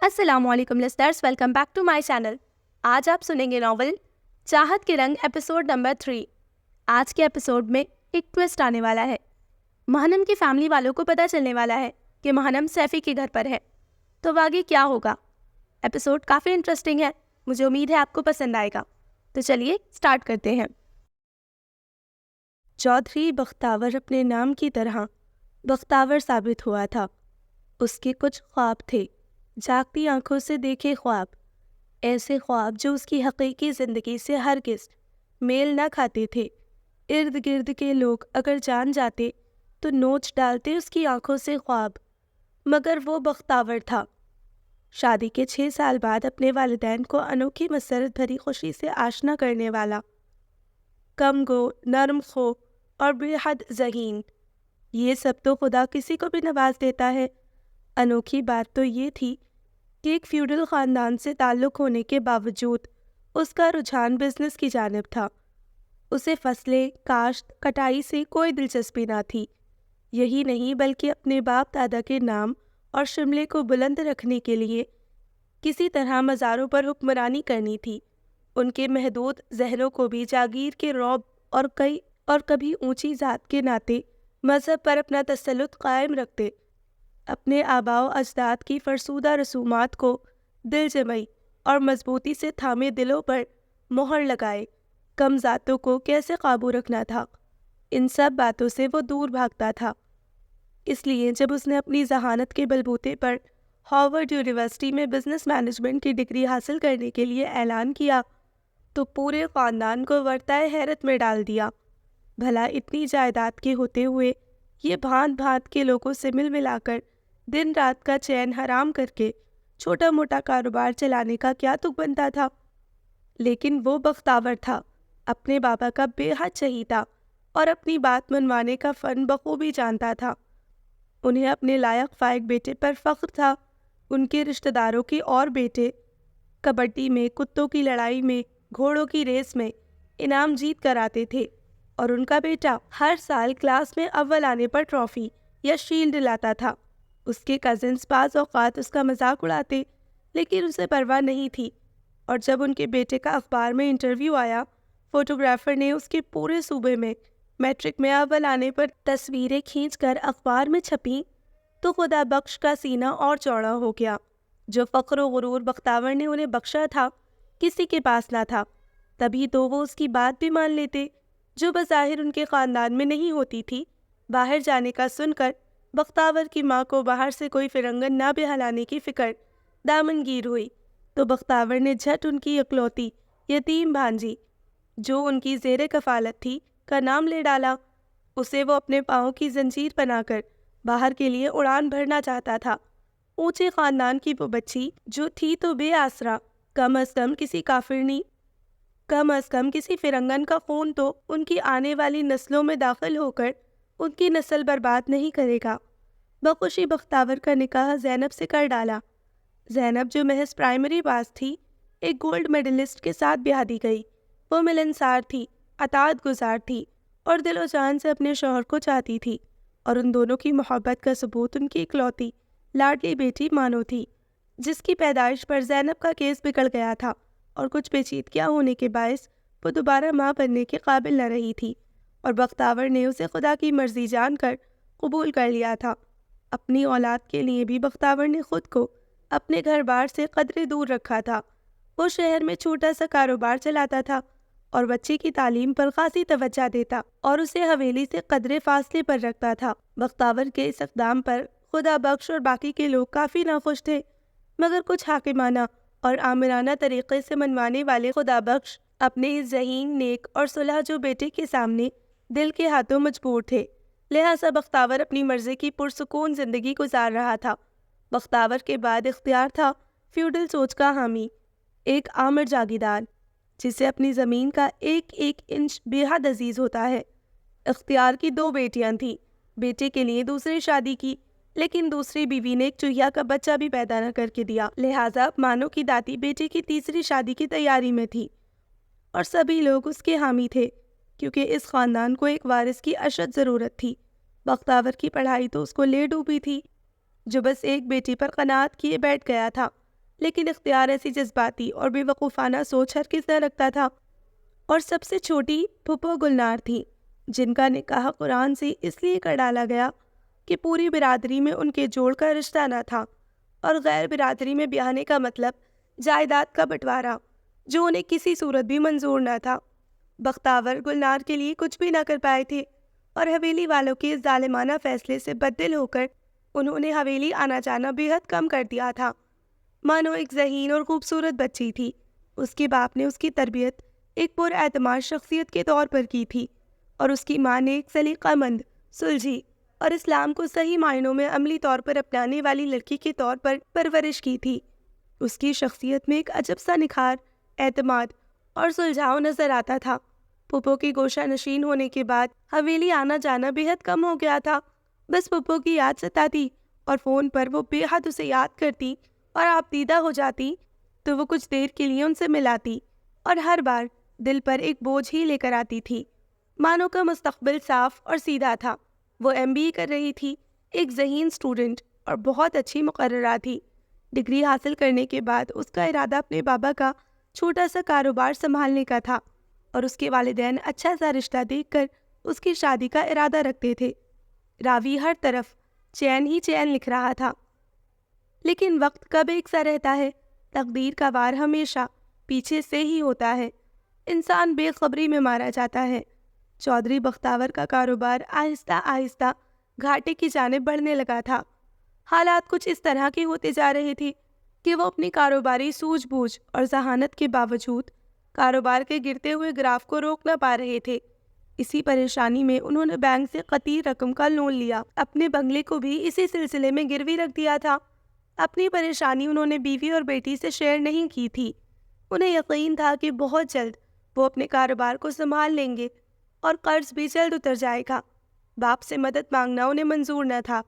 السلام علیکم listeners, welcome back to my channel. آج آپ سنیں گے ناول چاہت کے رنگ ایپیسوڈ نمبر 3۔ آج کے ایپیسوڈ میں ایک ٹویسٹ آنے والا ہے۔ مہنم کی فیملی والوں کو پتہ چلنے والا ہے کہ مہنم سیفی کے گھر پر ہے، تو آگے کیا ہوگا؟ ایپیسوڈ کافی انٹرسٹنگ ہے، مجھے امید ہے آپ کو پسند آئے گا۔ تو چلیے سٹارٹ کرتے ہیں۔ چودھری بختاور اپنے نام کی طرح بختاور ثابت ہوا تھا۔ اس کے کچھ خواب تھے، جاگتی آنکھوں سے دیکھے خواب، ایسے خواب جو اس کی حقیقی زندگی سے ہرگز میل نہ کھاتے تھے۔ ارد گرد کے لوگ اگر جان جاتے تو نوچ ڈالتے اس کی آنکھوں سے خواب، مگر وہ بختاور تھا۔ شادی کے 6 سال بعد اپنے والدین کو انوکھی مسرت بھری خوشی سے آشنا کرنے والا، کم گو، نرم خو اور بے حد ذہین، یہ سب تو خدا کسی کو بھی نواز دیتا ہے۔ انوکھی بات تو یہ تھی کہ ایک فیوڈل خاندان سے تعلق ہونے کے باوجود اس کا رجحان بزنس کی جانب تھا۔ اسے فصلیں، کاشت، کٹائی سے کوئی دلچسپی نہ تھی۔ یہی نہیں بلکہ اپنے باپ دادا کے نام اور شملے کو بلند رکھنے کے لیے کسی طرح مزاروں پر حکمرانی کرنی تھی۔ ان کے محدود ذہنوں کو بھی جاگیر کے رعب اور کبھی اونچی ذات کے ناطے مذہب پر اپنا تسلط قائم رکھتے، اپنے آباء و اجداد کی فرسودہ رسومات کو دل جمعی اور مضبوطی سے تھامے دلوں پر مہر لگائے، کم ذاتوں کو کیسے قابو رکھنا تھا، ان سب باتوں سے وہ دور بھاگتا تھا۔ اس لیے جب اس نے اپنی ذہانت کے بلبوتے پر ہارورڈ یونیورسٹی میں بزنس مینجمنٹ کی ڈگری حاصل کرنے کے لیے اعلان کیا تو پورے خاندان کو ورطۂ حیرت میں ڈال دیا۔ بھلا اتنی جائیداد کے ہوتے ہوئے یہ بھانت بھانت کے لوگوں سے مل ملا کر دن رات کا چین حرام کر کے چھوٹا موٹا کاروبار چلانے کا کیا تک بنتا تھا؟ لیکن وہ بختاور تھا، اپنے بابا کا بے حد چہیتا اور اپنی بات منوانے کا فن بخوبی جانتا تھا۔ انہیں اپنے لائق فائق بیٹے پر فخر تھا۔ ان کے رشتہ داروں کے اور بیٹے کبڈی میں، کتوں کی لڑائی میں، گھوڑوں کی ریس میں انعام جیت کر آتے تھے، اور ان کا بیٹا ہر سال کلاس میں اول آنے پر ٹرافی یا شیلڈ لاتا تھا۔ اس کے کزنز بعض اوقات اس کا مذاق اڑاتے، لیکن اسے پرواہ نہیں تھی، اور جب ان کے بیٹے کا اخبار میں انٹرویو آیا، فوٹوگرافر نے اس کے پورے صوبے میں میٹرک میں اول آنے پر تصویریں کھینچ کر اخبار میں چھپیں تو خدا بخش کا سینہ اور چوڑا ہو گیا۔ جو فخر و غرور بختاور نے انہیں بخشا تھا کسی کے پاس نہ تھا، تبھی تو وہ اس کی بات بھی مان لیتے جو بظاہر ان کے خاندان میں نہیں ہوتی تھی۔ باہر جانے کا سن کر بختاور کی ماں کو باہر سے کوئی فرنگن نہ بہلانے کی فکر دامن گیر ہوئی تو بختاور نے جھٹ ان کی اکلوتی یتیم بھانجی، جو ان کی زیر کفالت تھی، کا نام لے ڈالا۔ اسے وہ اپنے پاؤں کی زنجیر بنا کر باہر کے لیے اڑان بھرنا چاہتا تھا۔ اونچے خاندان کی وہ بچی جو تھی تو بے آسرا، کم از کم کسی فرنگن کا خون تو ان کی آنے والی نسلوں میں داخل ہو کر ان کی نسل برباد نہیں کرے گا۔ بخوشی بختاور کا نکاح زینب سے کر ڈالا۔ زینب جو محض پرائمری پاس تھی، ایک گولڈ میڈلسٹ کے ساتھ بیاہ دی گئی۔ وہ ملنسار تھی، اطاعت گزار تھی، اور دل و جان سے اپنے شوہر کو چاہتی تھی، اور ان دونوں کی محبت کا ثبوت ان کی اکلوتی لاڈلی بیٹی مانو تھی، جس کی پیدائش پر زینب کا کیس بگڑ گیا تھا اور کچھ پیچیدگیاں ہونے کے باعث وہ دوبارہ ماں بننے کے قابل نہ رہی تھی، اور بختاور نے اسے خدا کی مرضی جان کر قبول کر لیا تھا۔ اپنی اولاد کے لیے بھی بختاور نے خود کو اپنے گھر بار سے قدرے دور رکھا تھا۔ وہ شہر میں چھوٹا سا کاروبار چلاتا تھا اور بچے کی تعلیم پر خاصی توجہ دیتا اور اسے حویلی سے قدرے فاصلے پر رکھتا تھا۔ بختاور کے اس اقدام پر خدا بخش اور باقی کے لوگ کافی ناخوش تھے، مگر کچھ حاکمانہ اور آمرانہ طریقے سے منوانے والے خدا بخش اپنے اس ذہین، نیک اور صلح جو بیٹے کے سامنے دل کے ہاتھوں مجبور تھے، لہٰذا بختاور اپنی مرضی کی پرسکون زندگی گزار رہا تھا۔ بختاور کے بعد اختیار تھا فیوڈل سوچ کا حامی، ایک آمر جاگیردار جسے اپنی زمین کا ایک ایک انچ بے حد عزیز ہوتا ہے۔ اختیار کی 2 بیٹیاں تھیں، بیٹے کے لیے دوسری شادی کی، لیکن دوسری بیوی نے ایک چوہیا کا بچہ بھی پیدا نہ کر کے دیا، لہٰذا مانو کی داتی بیٹے کی تیسری شادی کی تیاری میں تھی، اور سبھی لوگ اس کے حامی تھے کیونکہ اس خاندان کو ایک وارث کی اشد ضرورت تھی۔ بختاور کی پڑھائی تو اس کو لے ڈوبی تھی، جو بس ایک بیٹی پر قناعت کیے بیٹھ گیا تھا۔ لیکن اختیار ایسی جذباتی اور بے وقوفانہ سوچ ہر کس نہ رکھتا تھا۔ اور سب سے چھوٹی پھپھو گلنار تھی، جن کا نکاح قرآن سے اس لیے کر ڈالا گیا کہ پوری برادری میں ان کے جوڑ کا رشتہ نہ تھا، اور غیر برادری میں بیاہنے کا مطلب جائیداد کا بٹوارا، جو انہیں کسی صورت بھی منظور نہ تھا۔ بختاور گلنار کے لیے کچھ بھی نہ کر پائے تھے، اور حویلی والوں کے اس ظالمانہ فیصلے سے بددل ہو کر انہوں نے حویلی آنا جانا بے حد کم کر دیا تھا۔ مانو ایک ذہین اور خوبصورت بچی تھی، اس کے باپ نے اس کی تربیت ایک پر اعتماد شخصیت کے طور پر کی تھی، اور اس کی ماں نے ایک سلیقہ مند، سلجھی اور اسلام کو صحیح معنوں میں عملی طور پر اپنانے والی لڑکی کے طور پر پرورش کی تھی۔ اس کی شخصیت میں ایک عجب سا نکھار، اعتماد اور سلجھاؤ نظر آتا تھا۔ پھپھو کی گوشہ نشین ہونے کے بعد حویلی آنا جانا بے حد کم ہو گیا تھا۔ بس پھپھو کی یاد ستاتی اور فون پر وہ بے حد اسے یاد کرتی، اور آپ دیدہ ہو جاتی تو وہ کچھ دیر کے لیے ان سے ملاتی، اور ہر بار دل پر ایک بوجھ ہی لے کر آتی تھی۔ مانو کا مستقبل صاف اور سیدھا تھا۔ وہ MBA کر رہی تھی، ایک ذہین اسٹوڈنٹ اور بہت اچھی مقررہ تھی۔ ڈگری حاصل کرنے کے بعد اس کا ارادہ اپنے بابا کا چھوٹا سا کاروبار سنبھالنے کا تھا، اور اس کے والدین اچھا سا رشتہ دیکھ کر اس کی شادی کا ارادہ رکھتے تھے۔ راوی ہر طرف چین ہی چین لکھ رہا تھا، لیکن وقت کب ایک سا رہتا ہے، تقدیر کا وار ہمیشہ پیچھے سے ہی ہوتا ہے، انسان بے خبری میں مارا جاتا ہے۔ چودھری بختاور کا کاروبار آہستہ آہستہ گھاٹے کی جانب بڑھنے لگا تھا۔ حالات کچھ اس طرح کے ہوتے جا رہے تھے کہ وہ اپنی کاروباری سوجھ بوجھ اور ذہانت کے باوجود کاروبار کے گرتے ہوئے گراف کو روک نہ پا رہے تھے۔ اسی پریشانی میں انہوں نے بینک سے قطعی رقم کا لون لیا، اپنے بنگلے کو بھی اسی سلسلے میں گروی رکھ دیا تھا۔ اپنی پریشانی انہوں نے بیوی اور بیٹی سے شیئر نہیں کی تھی۔ انہیں یقین تھا کہ بہت جلد وہ اپنے کاروبار کو سنبھال لیں گے، اور قرض بھی جلد اتر جائے گا۔ باپ سے مدد مانگنا انہیں منظور نہ تھا،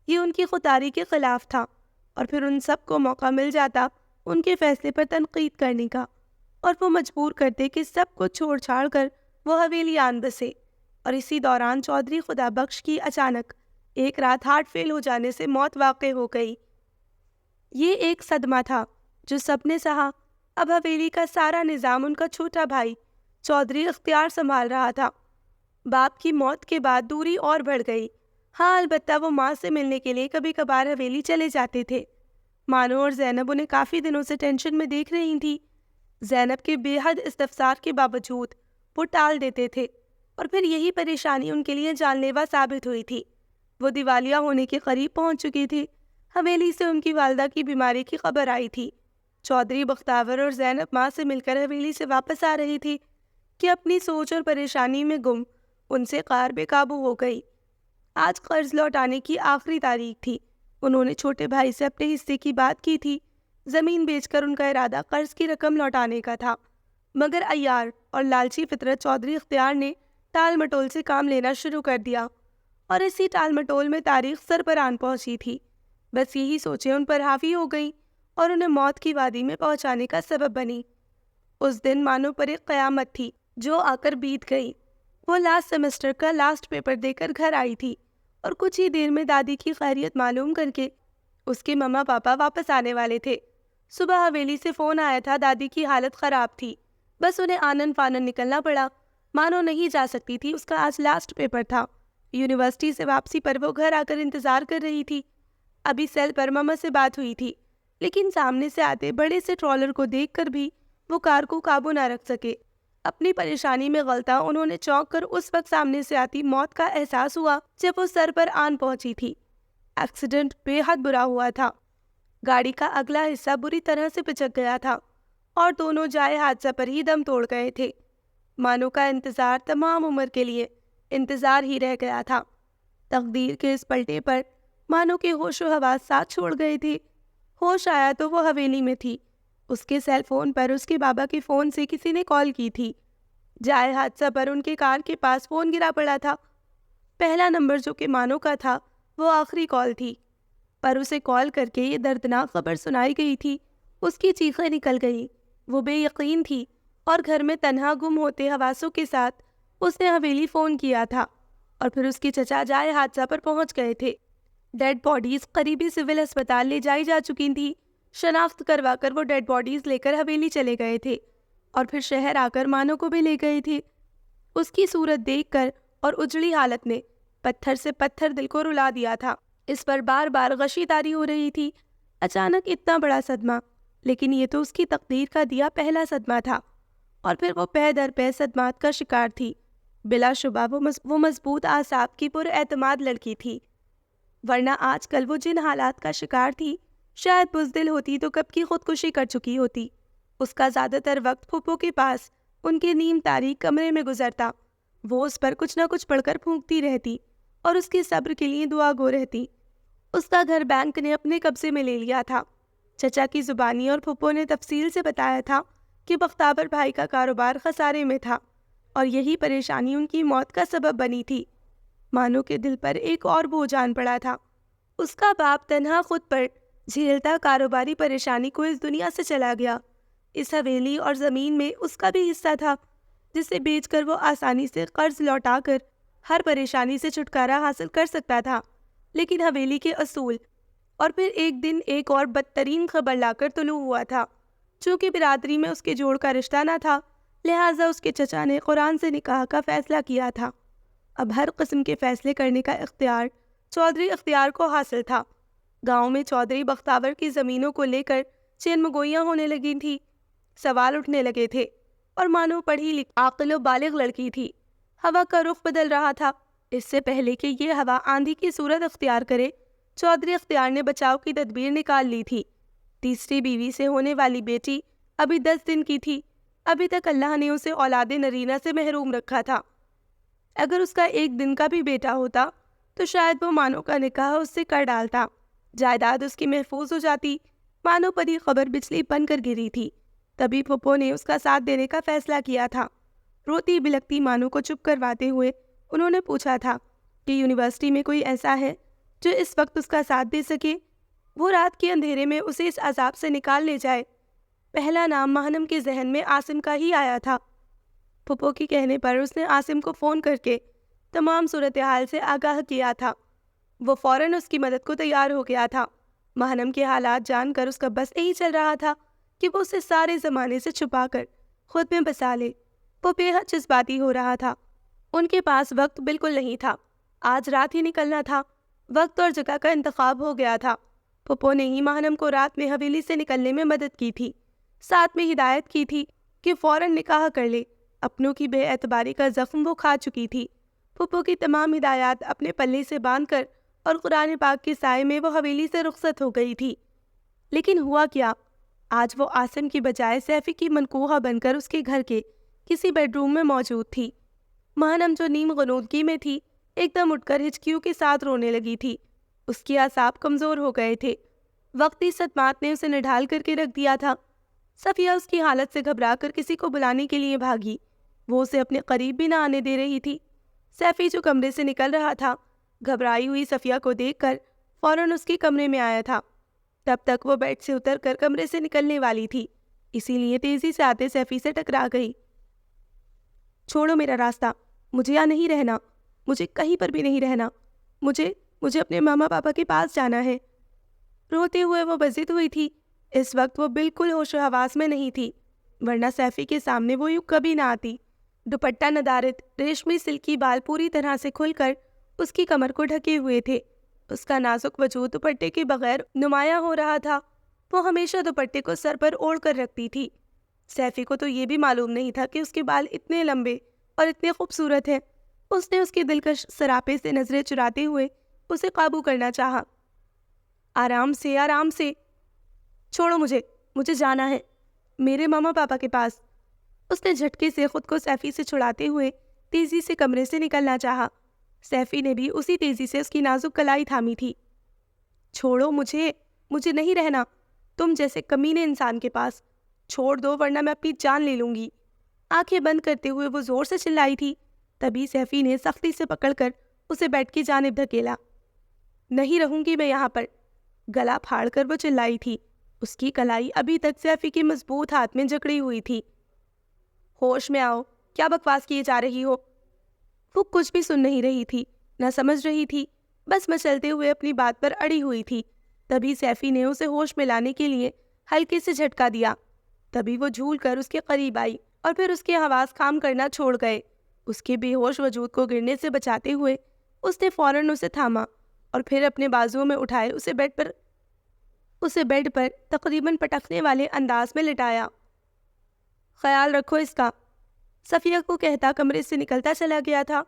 یہ ان کی خودداری کے خلاف تھا، اور پھر ان سب کو موقع مل جاتا ان کے فیصلے پر تنقید کرنے کا، اور وہ مجبور کرتے کہ سب کو چھوڑ چھاڑ کر وہ حویلی آن بسے۔ اور اسی دوران چودھری خدا بخش کی اچانک ایک رات ہارٹ فیل ہو جانے سے موت واقع ہو گئی۔ یہ ایک صدمہ تھا جو سب نے سہا۔ اب حویلی کا سارا نظام ان کا چھوٹا بھائی چودھری اختیار سنبھال رہا تھا۔ باپ کی موت کے بعد دوری اور بڑھ گئی۔ ہاں، البتہ وہ ماں سے ملنے کے لیے کبھی کبھار حویلی چلے جاتے تھے۔ مانو اور زینب انہیں کافی دنوں سے ٹینشن میں دیکھ رہی تھی۔ زینب کے بے حد استفسار کے باوجود وہ ٹال دیتے تھے، اور پھر یہی پریشانی ان کے لیے جان لیوا ثابت ہوئی تھی۔ وہ دیوالیہ ہونے کے قریب پہنچ چکی تھی۔ حویلی سے ان کی والدہ کی بیماری کی خبر آئی تھی۔ چودھری بختاور اور زینب ماں سے مل کر حویلی سے واپس آ رہی تھی کہ اپنی سوچ اور پریشانی میں گم ان سے قہر بے قابو ہو گئی۔ آج قرض لوٹانے کی آخری تاریخ تھی۔ انہوں نے چھوٹے بھائی سے اپنے حصے کی بات کی تھی۔ زمین بیچ کر ان کا ارادہ قرض کی رقم لوٹانے کا تھا، مگر عیار اور لالچی فطرت چودھری اختیار نے ٹال مٹول سے کام لینا شروع کر دیا، اور اسی ٹال مٹول میں تاریخ سر پر آن پہنچی تھی۔ بس یہی سوچیں ان پر حاوی ہو گئیں اور انہیں موت کی وادی میں پہنچانے کا سبب بنی۔ اس دن مانو پر ایک قیامت تھی جو آ کر بیت گئی۔ وہ لاسٹ سیمسٹر کا لاسٹ پیپر دے کر گھر آئی تھی، اور کچھ ہی دیر میں دادی کی خیریت معلوم کر کے اس کے مما پاپا واپس آنے والے تھے۔ صبح حویلی سے فون آیا تھا، دادی کی حالت خراب تھی، بس انہیں آنن فانن نکلنا پڑا۔ مانو نہیں جا سکتی تھی، اس کا آج لاسٹ پیپر تھا۔ یونیورسٹی سے واپسی پر وہ گھر آ کر انتظار کر رہی تھی۔ ابھی سیل پر مما سے بات ہوئی تھی، لیکن سامنے سے آتے بڑے سے ٹرالر کو دیکھ کر بھی وہ کار کو قابو نہ رکھ سکے۔ اپنی پریشانی میں غلطاں انہوں نے چونک کر اس وقت سامنے سے آتی موت کا احساس ہوا جب وہ سر پر آن پہنچی تھی۔ ایکسیڈنٹ بے حد برا ہوا تھا۔ گاڑی کا اگلا حصہ بری طرح سے پچک گیا تھا، اور دونوں جائے حادثہ پر ہی دم توڑ گئے تھے۔ مانو کا انتظار تمام عمر کے لیے انتظار ہی رہ گیا تھا۔ تقدیر کے اس پلٹے پر مانو کے ہوش و حواس ساتھ چھوڑ گئے تھے۔ ہوش آیا تو وہ حویلی میں تھی۔ اس کے سیل فون پر اس کے بابا کے فون سے کسی نے کال کی تھی۔ جائے حادثہ پر ان کے کار کے پاس فون گرا پڑا تھا۔ پہلا نمبر جو کہ مانو کا تھا وہ آخری کال تھی، پر اسے کال کر کے یہ دردناک خبر سنائی گئی تھی۔ اس کی چیخیں نکل گئی۔ وہ بے یقین تھی، اور گھر میں تنہا گم ہوتے حواسوں کے ساتھ اس نے حویلی فون کیا تھا، اور پھر اس کے چچا جائے حادثہ پر پہنچ گئے تھے۔ ڈیڈ باڈیز قریبی سول اسپتال لے جائی جا چکی تھی۔ شناخت کروا کر وہ ڈیڈ باڈیز لے کر حویلی چلے گئے تھے اور پھر شہر آ کر مانو کو بھی لے گئے تھے۔ اس کی صورت دیکھ کر اور اجڑی حالت نے پتھر سے پتھر دل کو رلا دیا تھا۔ اس پر بار بار غشی تاری ہو رہی تھی۔ اچانک اتنا بڑا صدمہ، لیکن یہ تو اس کی تقدیر کا دیا پہلا صدمہ تھا، اور پھر وہ پے در پے صدمات کا شکار تھی۔ بلا شبہ وہ مضبوط اعصاب کی پر اعتماد لڑکی تھی، ورنہ آج کل وہ جن حالات کا شکار تھی شاید بزدل ہوتی تو کب کی خودکشی کر چکی ہوتی۔ اس کا زیادہ تر وقت پھپھو کے پاس ان کے نیم تاریک کمرے میں گزرتا۔ وہ اس پر کچھ نہ کچھ پڑھ کر پھونکتی رہتی اور اس کے صبر کے لیے دعا گو رہتی۔ اس کا گھر بینک نے اپنے قبضے میں لے لیا تھا۔ چچا کی زبانی اور پھپھو نے تفصیل سے بتایا تھا کہ بختیور بھائی کا کاروبار خسارے میں تھا اور یہی پریشانی ان کی موت کا سبب بنی تھی۔ مانو کے دل پر ایک اور بوجھ آن پڑا تھا۔ اس کا باپ تنہا خود پر جھیلتا کاروباری پریشانی کو اس دنیا سے چلا گیا۔ اس حویلی اور زمین میں اس کا بھی حصہ تھا، جسے بیچ کر وہ آسانی سے قرض لوٹا کر ہر پریشانی سے چھٹکارا حاصل کر سکتا تھا۔ لیکن حویلی کے اصول اور پھر ایک دن ایک اور بدترین خبر لا کر طلوع ہوا تھا۔ چونکہ برادری میں اس کے جوڑ کا رشتہ نہ تھا، لہٰذا اس کے چچا نے قرآن سے نکاح کا فیصلہ کیا تھا۔ اب ہر قسم کے فیصلے کرنے کا اختیار چودھری اختیار کو حاصل تھا۔ گاؤں میں چودھری بختیور کی زمینوں کو لے کر چین مگوئیاں ہونے لگی تھی، سوال اٹھنے لگے تھے، اور مانو پڑھی لکھی عاقل و بالغ لڑکی تھی۔ ہوا کا رخ بدل رہا تھا۔ اس سے پہلے کہ یہ ہوا آندھی کی صورت اختیار کرے، چودھری اختیار نے بچاؤ کی تدبیر نکال لی تھی۔ تیسری بیوی سے ہونے والی بیٹی ابھی 10 دن کی تھی۔ ابھی تک اللہ نے اسے اولاد نرینہ سے محروم رکھا تھا۔ اگر اس کا ایک دن کا بھی بیٹا ہوتا تو شاید وہ مانو کا نکاح اس سے کر ڈالتا، جائیداد اس کی محفوظ ہو جاتی۔ مانو پر یہ خبر بجلی بن کر گری تھی، تبھی پھپھو نے اس کا ساتھ دینے کا فیصلہ کیا تھا۔ روتی بلکتی مانو کو چپ کرواتے ہوئے انہوں نے پوچھا تھا کہ یونیورسٹی میں کوئی ایسا ہے جو اس وقت اس کا ساتھ دے سکے، وہ رات کے اندھیرے میں اسے اس عذاب سے نکال لے جائے۔ پہلا نام ماہنم کے ذہن میں عاصم کا ہی آیا تھا۔ پھپھو کے کہنے پر اس نے عاصم کو فون کر کے تمام صورتحال سے آگاہ کیا تھا۔ وہ فوراً اس کی مدد کو تیار ہو گیا تھا۔ ماہنم کے حالات جان کر اس کا بس یہی چل رہا تھا کہ وہ اسے سارے زمانے سے چھپا کر خود میں بسا لے۔ وہ بے حد جذباتی ہو رہا تھا۔ ان کے پاس وقت بالکل نہیں تھا۔ آج رات ہی نکلنا تھا۔ وقت اور جگہ کا انتخاب ہو گیا تھا۔ پھپھو نے ہی ماہنم کو رات میں حویلی سے نکلنے میں مدد کی تھی، ساتھ میں ہدایت کی تھی کہ فوراً نکاح کر لے۔ اپنوں کی بے اعتباری کا زخم وہ کھا چکی تھی۔ پھپھو کی تمام ہدایات اپنے پلے سے باندھ کر اور قرآن پاک کے سائے میں وہ حویلی سے رخصت ہو گئی تھی۔ لیکن ہوا کیا؟ آج وہ عاصم کی بجائے سیفی کی منکوحہ بن کر اس کے گھر کے کسی بیڈ روم میں موجود تھی۔ ماہنم جو نیم غنودگی میں تھی، ایک دم اٹھ کر ہچکیوں کے ساتھ رونے لگی تھی۔ اس کے اعصاب کمزور ہو گئے تھے۔ وقتی صدمات نے اسے نڈھال کر کے رکھ دیا تھا۔ صفیہ اس کی حالت سے گھبرا کر کسی کو بلانے کے لیے بھاگی۔ وہ اسے اپنے قریب بھی نہ آنے دے رہی تھی۔ سیفی جو کمرے سے نکل رہا تھا، گھبرائی ہوئی صفیہ کو دیکھ کر فوراً اس کے کمرے میں آیا تھا۔ تب تک وہ بیڈ سے اتر کر کمرے سے نکلنے والی تھی، اسی لیے تیزی سے آتے سیفی سے ٹکرا گئی۔ چھوڑو میرا راستہ، مجھے یہاں نہیں رہنا، مجھے کہیں پر بھی نہیں رہنا، مجھے اپنے ماما پاپا کے پاس جانا ہے۔ روتے ہوئے وہ بضد ہوئی تھی۔ اس وقت وہ بالکل ہوش و حواس میں نہیں تھی، ورنہ سیفی کے سامنے وہ یوں کبھی نہ آتی۔ دوپٹہ ندارت ریشمی سلکی بال پوری طرح سے کھل کر اس کی کمر کو ڈھکے ہوئے تھے۔ اس کا نازک وجود دوپٹے کے بغیر نمایاں ہو رہا تھا۔ وہ ہمیشہ دوپٹے کو سر پر اوڑھ کر رکھتی تھی۔ سیفی کو تو یہ بھی معلوم نہیں تھا کہ اس کے بال اتنے لمبے اور اتنے خوبصورت ہیں۔ اس نے اس کے دلکش سراپے سے نظریں چراتے ہوئے اسے قابو کرنا چاہا۔ آرام سے، آرام سے، چھوڑو مجھے جانا ہے میرے ماما پاپا کے پاس۔ اس نے جھٹکے سے خود کو سیفی سے چھڑاتے ہوئے تیزی سے کمرے سے نکلنا چاہا۔ سیفی نے بھی اسی تیزی سے اس کی نازک کلائی تھامی تھی۔ چھوڑو مجھے نہیں رہنا تم جیسے کمینے انسان کے پاس، چھوڑ دو ورنہ میں اپنی جان لے لوں گی۔ آنکھیں بند کرتے ہوئے وہ زور سے چلائی تھی، تبھی سیفی نے سختی سے پکڑ کر اسے بیڈ کی جانب دھکیلا۔ نہیں رہوں گی میں یہاں پر، گلا پھاڑ کر وہ چلائی تھی۔ اس کی کلائی ابھی تک سیفی کے مضبوط ہاتھ میں جکڑی ہوئی تھی۔ ہوش میں آؤ، کیا بکواس کیے جا رہی ہو؟ وہ کچھ بھی سن نہیں رہی تھی، نہ سمجھ رہی تھی، بس مچلتے ہوئے اپنی بات پر اڑی ہوئی تھی۔ تبھی سیفی نے اسے ہوش میں لانے کے لیے ہلکے سے جھٹکا دیا۔ تبھی وہ جھول کر اس کے قریب آئی اور پھر اس کے حواس کام کرنا چھوڑ گئے۔ اس کے بے ہوش وجود کو گرنے سے بچاتے ہوئے اس نے فوراً اسے تھاما اور پھر اپنے بازوؤں میں اٹھائے اسے بیڈ پر تقریباً پٹکنے والے انداز میں لٹایا۔ خیال رکھو اس کا، صفیہ کو کہتا کمرے سے نکلتا چلا گیا تھا۔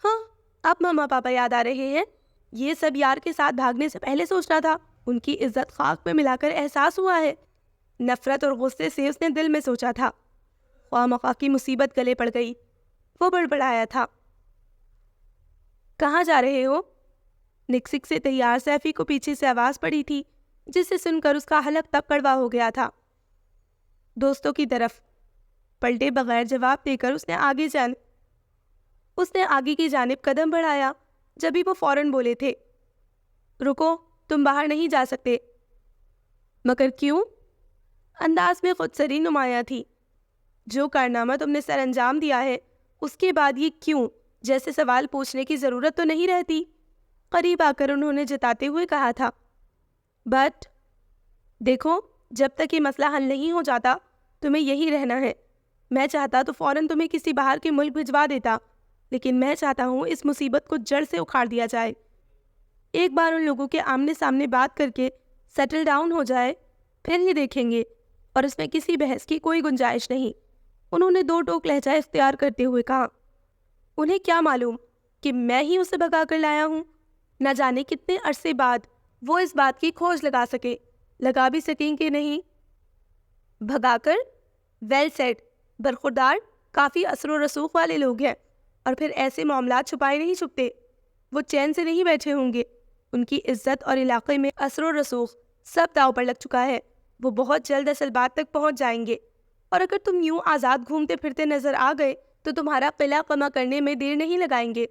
ہاں، اب ماما پاپا یاد آ رہے ہیں؟ یہ سب یار کے ساتھ بھاگنے سے پہلے سوچنا تھا۔ ان کی عزت خاک میں ملا کر احساس ہوا ہے۔ نفرت اور غصے سے اس نے دل میں سوچا تھا۔ خواہ مخواہ کی مصیبت گلے پڑ گئی۔ وہ بڑبڑایا تھا۔ کہاں جا رہے ہو؟ نکسک سے تیار سیفی کو پیچھے سے آواز پڑی تھی، جسے سن کر اس کا حلق تک کڑوا ہو گیا تھا۔ دوستوں کی طرف۔ پلٹے بغیر جواب دے کر اس نے آگے کی جانب قدم بڑھایا، جبھی وہ فوراً بولے تھے، رکو، تم باہر نہیں جا سکتے۔ مگر کیوں؟ انداز میں خودسری نمایاں تھی۔ جو کارنامہ تم نے سر انجام دیا ہے، اس کے بعد یہ کیوں جیسے سوال پوچھنے کی ضرورت تو نہیں رہتی۔ قریب آ کر انہوں نے جتاتے ہوئے کہا تھا، بٹ دیکھو، جب تک یہ مسئلہ حل نہیں ہو جاتا تمہیں یہی رہنا ہے۔ میں چاہتا تو فوراً تمہیں کسی باہر کے ملک بھجوا دیتا، لیکن میں چاہتا ہوں اس مصیبت کو جڑ سے اکھاڑ دیا جائے۔ ایک بار ان لوگوں کے آمنے سامنے بات کر کے سیٹل ڈاؤن ہو جائے، پھر ہی دیکھیں گے، اور اس میں کسی بحث کی کوئی گنجائش نہیں۔ انہوں نے دو ٹوک لہجہ اختیار کرتے ہوئے کہا۔ انہیں کیا معلوم کہ میں ہی اسے بھگا کر لایا ہوں؟ نہ جانے کتنے عرصے بعد وہ اس بات کی کھوج لگا بھی سکیں کہ نہیں۔ بھگا کر؟ Well said. برخوردار، کافی اثر و رسوخ والے لوگ ہیں، اور پھر ایسے معاملات چھپائے نہیں چھپتے۔ وہ چین سے نہیں بیٹھے ہوں گے۔ ان کی عزت اور علاقے میں اثر و رسوخ سب داؤ پر لگ چکا ہے۔ وہ بہت جلد اصل بات تک پہنچ جائیں گے، اور اگر تم یوں آزاد گھومتے پھرتے نظر آ گئے تو تمہارا قلعہ قمع کرنے میں دیر نہیں لگائیں گے۔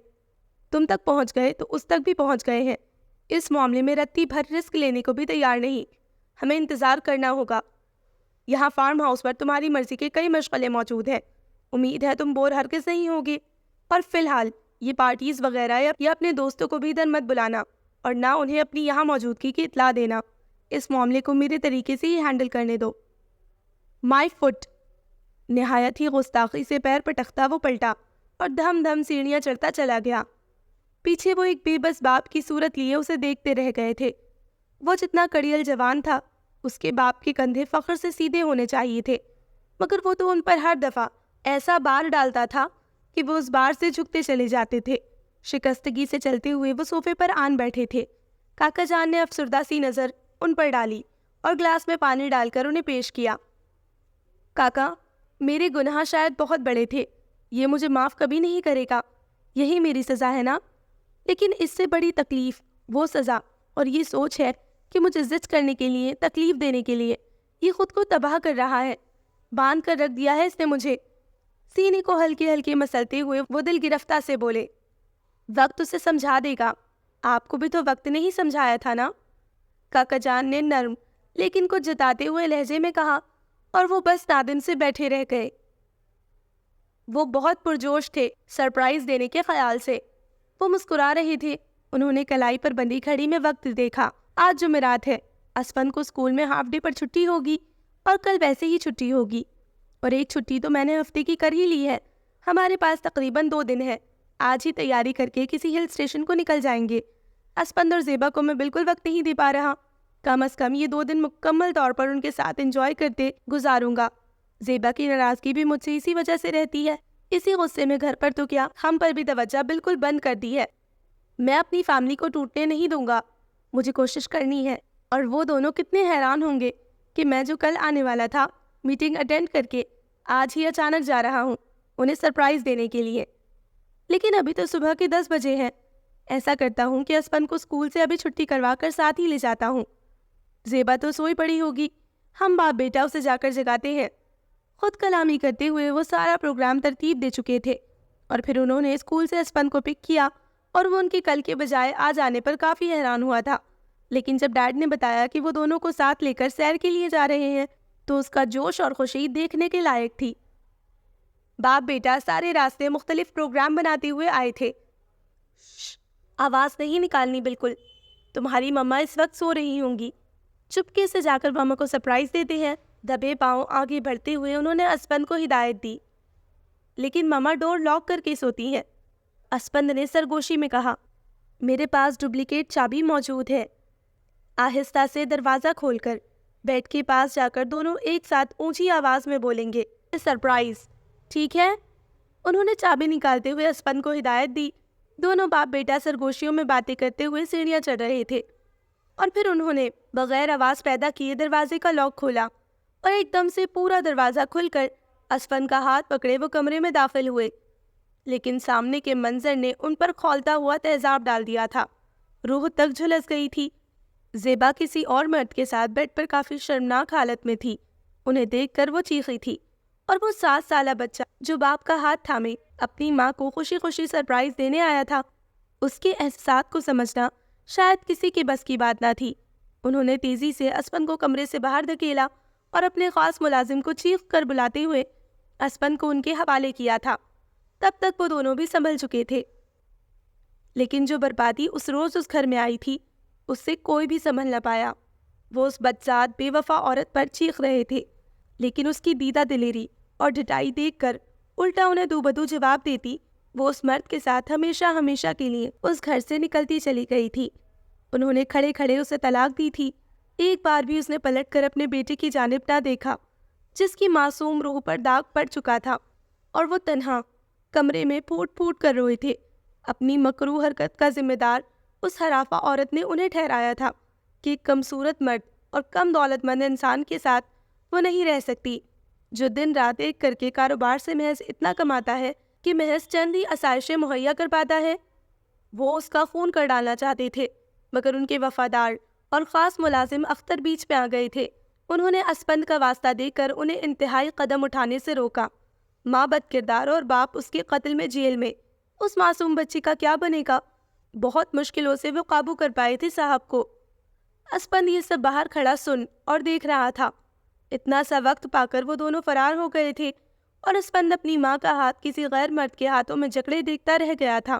تم تک پہنچ گئے تو اس تک بھی پہنچ گئے ہیں۔ اس معاملے میں رتی بھر رسک لینے کو بھی تیار نہیں۔ ہمیں انتظار کرنا ہوگا۔ یہاں فارم ہاؤس پر تمہاری مرضی کے کئی مشغلے موجود ہیں۔ امید ہے تم بور ہرگز نہیں ہوگی، اور فی الحال یہ پارٹیز وغیرہ یا اپنے دوستوں کو بھی ادھر مت بلانا، اور نہ انہیں اپنی یہاں موجودگی کی اطلاع دینا۔ اس معاملے کو میرے طریقے سے ہی ہینڈل کرنے دو۔ مائی فٹ۔ نہایت ہی گستاخی سے پیر پٹکتا وہ پلٹا اور دھم دھم سیڑھیاں چڑھتا چلا گیا۔ پیچھے وہ ایک بے بس باپ کی صورت لیے اسے دیکھتے رہ گئے تھے۔ وہ جتنا کڑیل جوان تھا، اس کے باپ کے کندھے فخر سے سیدھے ہونے چاہیے تھے، مگر وہ تو ان پر ہر دفعہ ایسا بار ڈالتا تھا کہ وہ اس بار سے جھکتے چلے جاتے تھے۔ شکستگی سے چلتے ہوئے وہ صوفے پر آن بیٹھے تھے۔ کاکا جان نے افسردہ سی نظر ان پر ڈالی اور گلاس میں پانی ڈال کر انہیں پیش کیا۔ کاکا، میرے گناہ شاید بہت بڑے تھے، یہ مجھے معاف کبھی نہیں کرے گا۔ یہی میری سزا ہے نا؟ لیکن اس سے بڑی تکلیف وہ سزا اور یہ سوچ ہے کہ مجھے زج کرنے کے لیے، تکلیف دینے کے لیے یہ خود کو تباہ کر رہا ہے۔ باندھ کر رکھ دیا ہے اس نے مجھے۔ سینے کو ہلکے ہلکے مسلتے ہوئے وہ دل گرفتہ سے بولے، وقت اسے سمجھا دے گا۔ آپ کو بھی تو وقت نے ہی سمجھایا تھا نا؟ کاکا جان نے نرم لیکن کچھ جتاتے ہوئے لہجے میں کہا، اور وہ بس نادم سے بیٹھے رہ گئے۔ وہ بہت پرجوش تھے سرپرائز دینے کے خیال سے۔ وہ مسکرا رہے تھے۔ انہوں نے کلائی پر بندھی گھڑی میں وقت دیکھا۔ آج جمعرات ہے، اسفن کو اسکول میں ہاف ڈے پر چھٹی ہوگی، اور کل ویسے ہی چھٹی ہوگی، اور ایک چھٹی تو میں نے ہفتے کی کر ہی لی ہے۔ ہمارے پاس تقریباً 2 دن ہے۔ آج ہی تیاری کر کے کسی ہل اسٹیشن کو نکل جائیں گے۔ اسپند اور زیبا کو میں بالکل وقت نہیں دے پا رہا۔ کم از کم یہ 2 دن مکمل طور پر ان کے ساتھ انجوائے کرتے گزاروں گا۔ زیبا کی ناراضگی بھی مجھ سے اسی وجہ سے رہتی ہے۔ اسی غصے میں گھر پر تو کیا، ہم پر بھی توجہ بالکل بند کر دی ہے۔ میں اپنی فیملی کو ٹوٹنے نہیں دوں گا۔ مجھے کوشش کرنی ہے، اور وہ دونوں کتنے حیران ہوں گے کہ میں جو کل آنے والا تھا میٹنگ اٹینڈ کر کے، آج ہی اچانک جا رہا ہوں انہیں سرپرائز دینے کے لیے۔ لیکن ابھی تو صبح کے 10 بجے ہیں۔ ایسا کرتا ہوں کہ اسپن کو اسکول سے ابھی چھٹی کروا کر ساتھ ہی لے جاتا ہوں۔ زیبا تو سوئی پڑی ہوگی، ہم باپ بیٹا اسے جا کر جگاتے ہیں۔ خود کلامی کرتے ہوئے وہ سارا پروگرام ترتیب دے چکے تھے، اور پھر انہوں نے اسکول سے اسپن کو پک کیا، اور وہ ان کے کل کے بجائے آ جانے پر کافی حیران ہوا تھا۔ لیکن جب ڈیڈ نے بتایا کہ وہ دونوں کو ساتھ لے کر سیر کے لیے جا رہے ہیں تو اس کا جوش اور خوشی دیکھنے کے لائق تھی۔ باپ بیٹا سارے راستے مختلف پروگرام بناتے ہوئے آئے تھے۔ آواز نہیں نکالنی بالکل، تمہاری مما اس وقت سو رہی ہوں گی۔ چپکے سے جا کر ماما کو سرپرائز دیتے ہیں۔ دبے پاؤں آگے بڑھتے ہوئے انہوں نے اسپند کو ہدایت دی، لیکن ماما ڈور لاک کر کے سوتی ہے۔ اسپند نے سرگوشی میں کہا، میرے پاس ڈپلیکیٹ چابی موجود ہے۔ آہستہ سے دروازہ کھول کر بیڈ کے پاس جا کر دونوں ایک ساتھ اونچی آواز میں بولیں گے، سرپرائز، ٹھیک ہے؟ انہوں نے چابی نکالتے ہوئے اسپند کو ہدایت دی۔ دونوں باپ بیٹا سرگوشیوں میں باتیں کرتے ہوئے سیڑھیاں چڑھ رہے تھے، اور پھر انہوں نے بغیر آواز پیدا کیے دروازے کا لاک کھولا اور ایک دم سے پورا دروازہ کھل کر اسپند کا ہاتھ پکڑے وہ کمرے میں داخل ہوئے۔ لیکن سامنے کے منظر نے ان پر کھولتا ہوا تیزاب ڈال دیا تھا۔ روح تک جھلس گئی تھی۔ زیبا کسی اور مرد کے ساتھ بیڈ پر کافی شرمناک حالت میں تھی۔ انہیں دیکھ کر وہ چیخی تھی، اور وہ 7 سالہ بچہ جو باپ کا ہاتھ تھامے اپنی ماں کو خوشی خوشی سرپرائز دینے آیا تھا، اس کے احساسات کو سمجھنا شاید کسی کے بس کی بات نہ تھی۔ انہوں نے تیزی سے اسپند کو کمرے سے باہر دھکیلا اور اپنے خاص ملازم کو چیخ کر بلاتے ہوئے اسپند کو ان کے حوالے کیا تھا۔ تب تک وہ دونوں بھی سنبھل چکے تھے، لیکن جو بربادی اس روز اس گھر میں آئی تھی اس سے کوئی بھی سنبھل نہ پایا۔ وہ اس بدذات بے وفا عورت پر چیخ رہے تھے، لیکن اس کی دیدہ دلیری اور ڈٹائی دیکھ کر الٹا انہیں دو بدو جواب دیتی وہ اس مرد کے ساتھ ہمیشہ ہمیشہ کے لیے اس گھر سے نکلتی چلی گئی تھی۔ انہوں نے کھڑے کھڑے اسے طلاق دی تھی۔ ایک بار بھی اس نے پلٹ کر اپنے بیٹے کی جانب نہ دیکھا، جس کی معصوم روح پر داغ پڑ چکا تھا، اور وہ تنہا کمرے میں پھوٹ پھوٹ کر روئے تھے۔ اپنی مکروہ حرکت کا ذمہ دار اس ہرافہ عورت نے انہیں ٹھہرایا تھا کہ ایک کم صورت مرد اور کم دولت مند انسان کے ساتھ وہ نہیں رہ سکتی، جو دن رات ایک کر کے کاروبار سے محض اتنا کماتا ہے کہ محض چند ہی آسائشیں مہیا کر پاتا ہے۔ وہ اس کا خون کر ڈالنا چاہتے تھے، مگر ان کے وفادار اور خاص ملازم اختر بیچ پہ آ گئے تھے۔ انہوں نے اسپند کا واسطہ دے کر انہیں انتہائی قدم اٹھانے سے روکا۔ ماں بد کردار اور باپ اس کے قتل میں جیل میں۔ اس معصوم بچی کا کیا بنے گا؟ بہت مشکلوں سے وہ قابو کر پائے تھے صاحب کو۔ اسپند یہ سب باہر کھڑا سن اور دیکھ رہا تھا۔ اتنا سا وقت پا کر وہ دونوں فرار ہو گئے تھے، اور اسپند اپنی ماں کا ہاتھ کسی غیر مرد کے ہاتھوں میں جکڑے دیکھتا رہ گیا تھا۔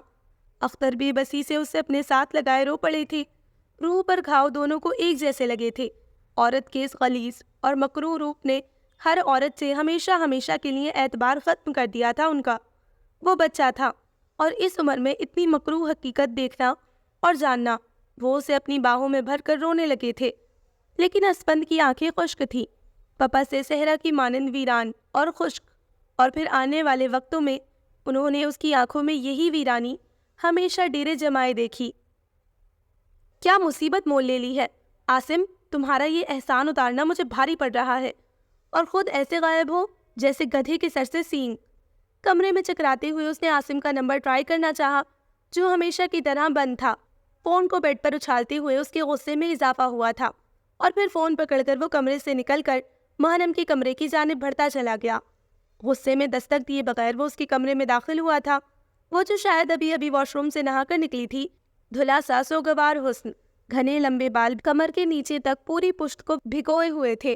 اختر بے بسی سے اسے اپنے ساتھ لگائے رو پڑے تھے۔ روح پر گھاؤ دونوں کو ایک جیسے لگے تھے۔ عورت کے اس غلیظ اور مکروہ روپ نے ہر عورت سے ہمیشہ ہمیشہ کے لیے اعتبار ختم کر دیا تھا ان کا۔ وہ بچہ تھا، اور اس عمر میں اتنی مکروہ حقیقت دیکھنا اور جاننا، وہ اسے اپنی باہوں میں بھر کر رونے لگے تھے۔ لیکن اسپند کی آنکھیں خشک تھیں، پپا سے صحرا کی مانند ویران اور خشک، اور پھر آنے والے وقتوں میں انہوں نے اس کی آنکھوں میں یہی ویرانی ہمیشہ ڈیرے جمائے دیکھی۔ کیا مصیبت مول لے لی ہے عاصم، تمہارا یہ احسان اتارنا مجھے بھاری پڑ رہا ہے، اور خود ایسے غائب ہو جیسے گدھے کے سر سے سینگ۔ کمرے میں چکراتے ہوئے اس نے عاصم کا نمبر ٹرائی کرنا چاہا، جو ہمیشہ کی طرح بند تھا۔ فون کو بیڈ پر اچھالتے ہوئے اس کے غصے میں اضافہ ہوا تھا، اور پھر فون پکڑ کر وہ کمرے سے نکل کر مہنم کے کمرے کی جانب بڑھتا چلا گیا۔ غصے میں دستک دیے بغیر وہ اس کے کمرے میں داخل ہوا تھا۔ وہ جو شاید ابھی ابھی واش روم سے نہا کر نکلی تھی، دھلا سا سوگوار حسن، گھنے لمبے بال کمر کے نیچے تک پوری پشت کو بھگوئے ہوئے تھے۔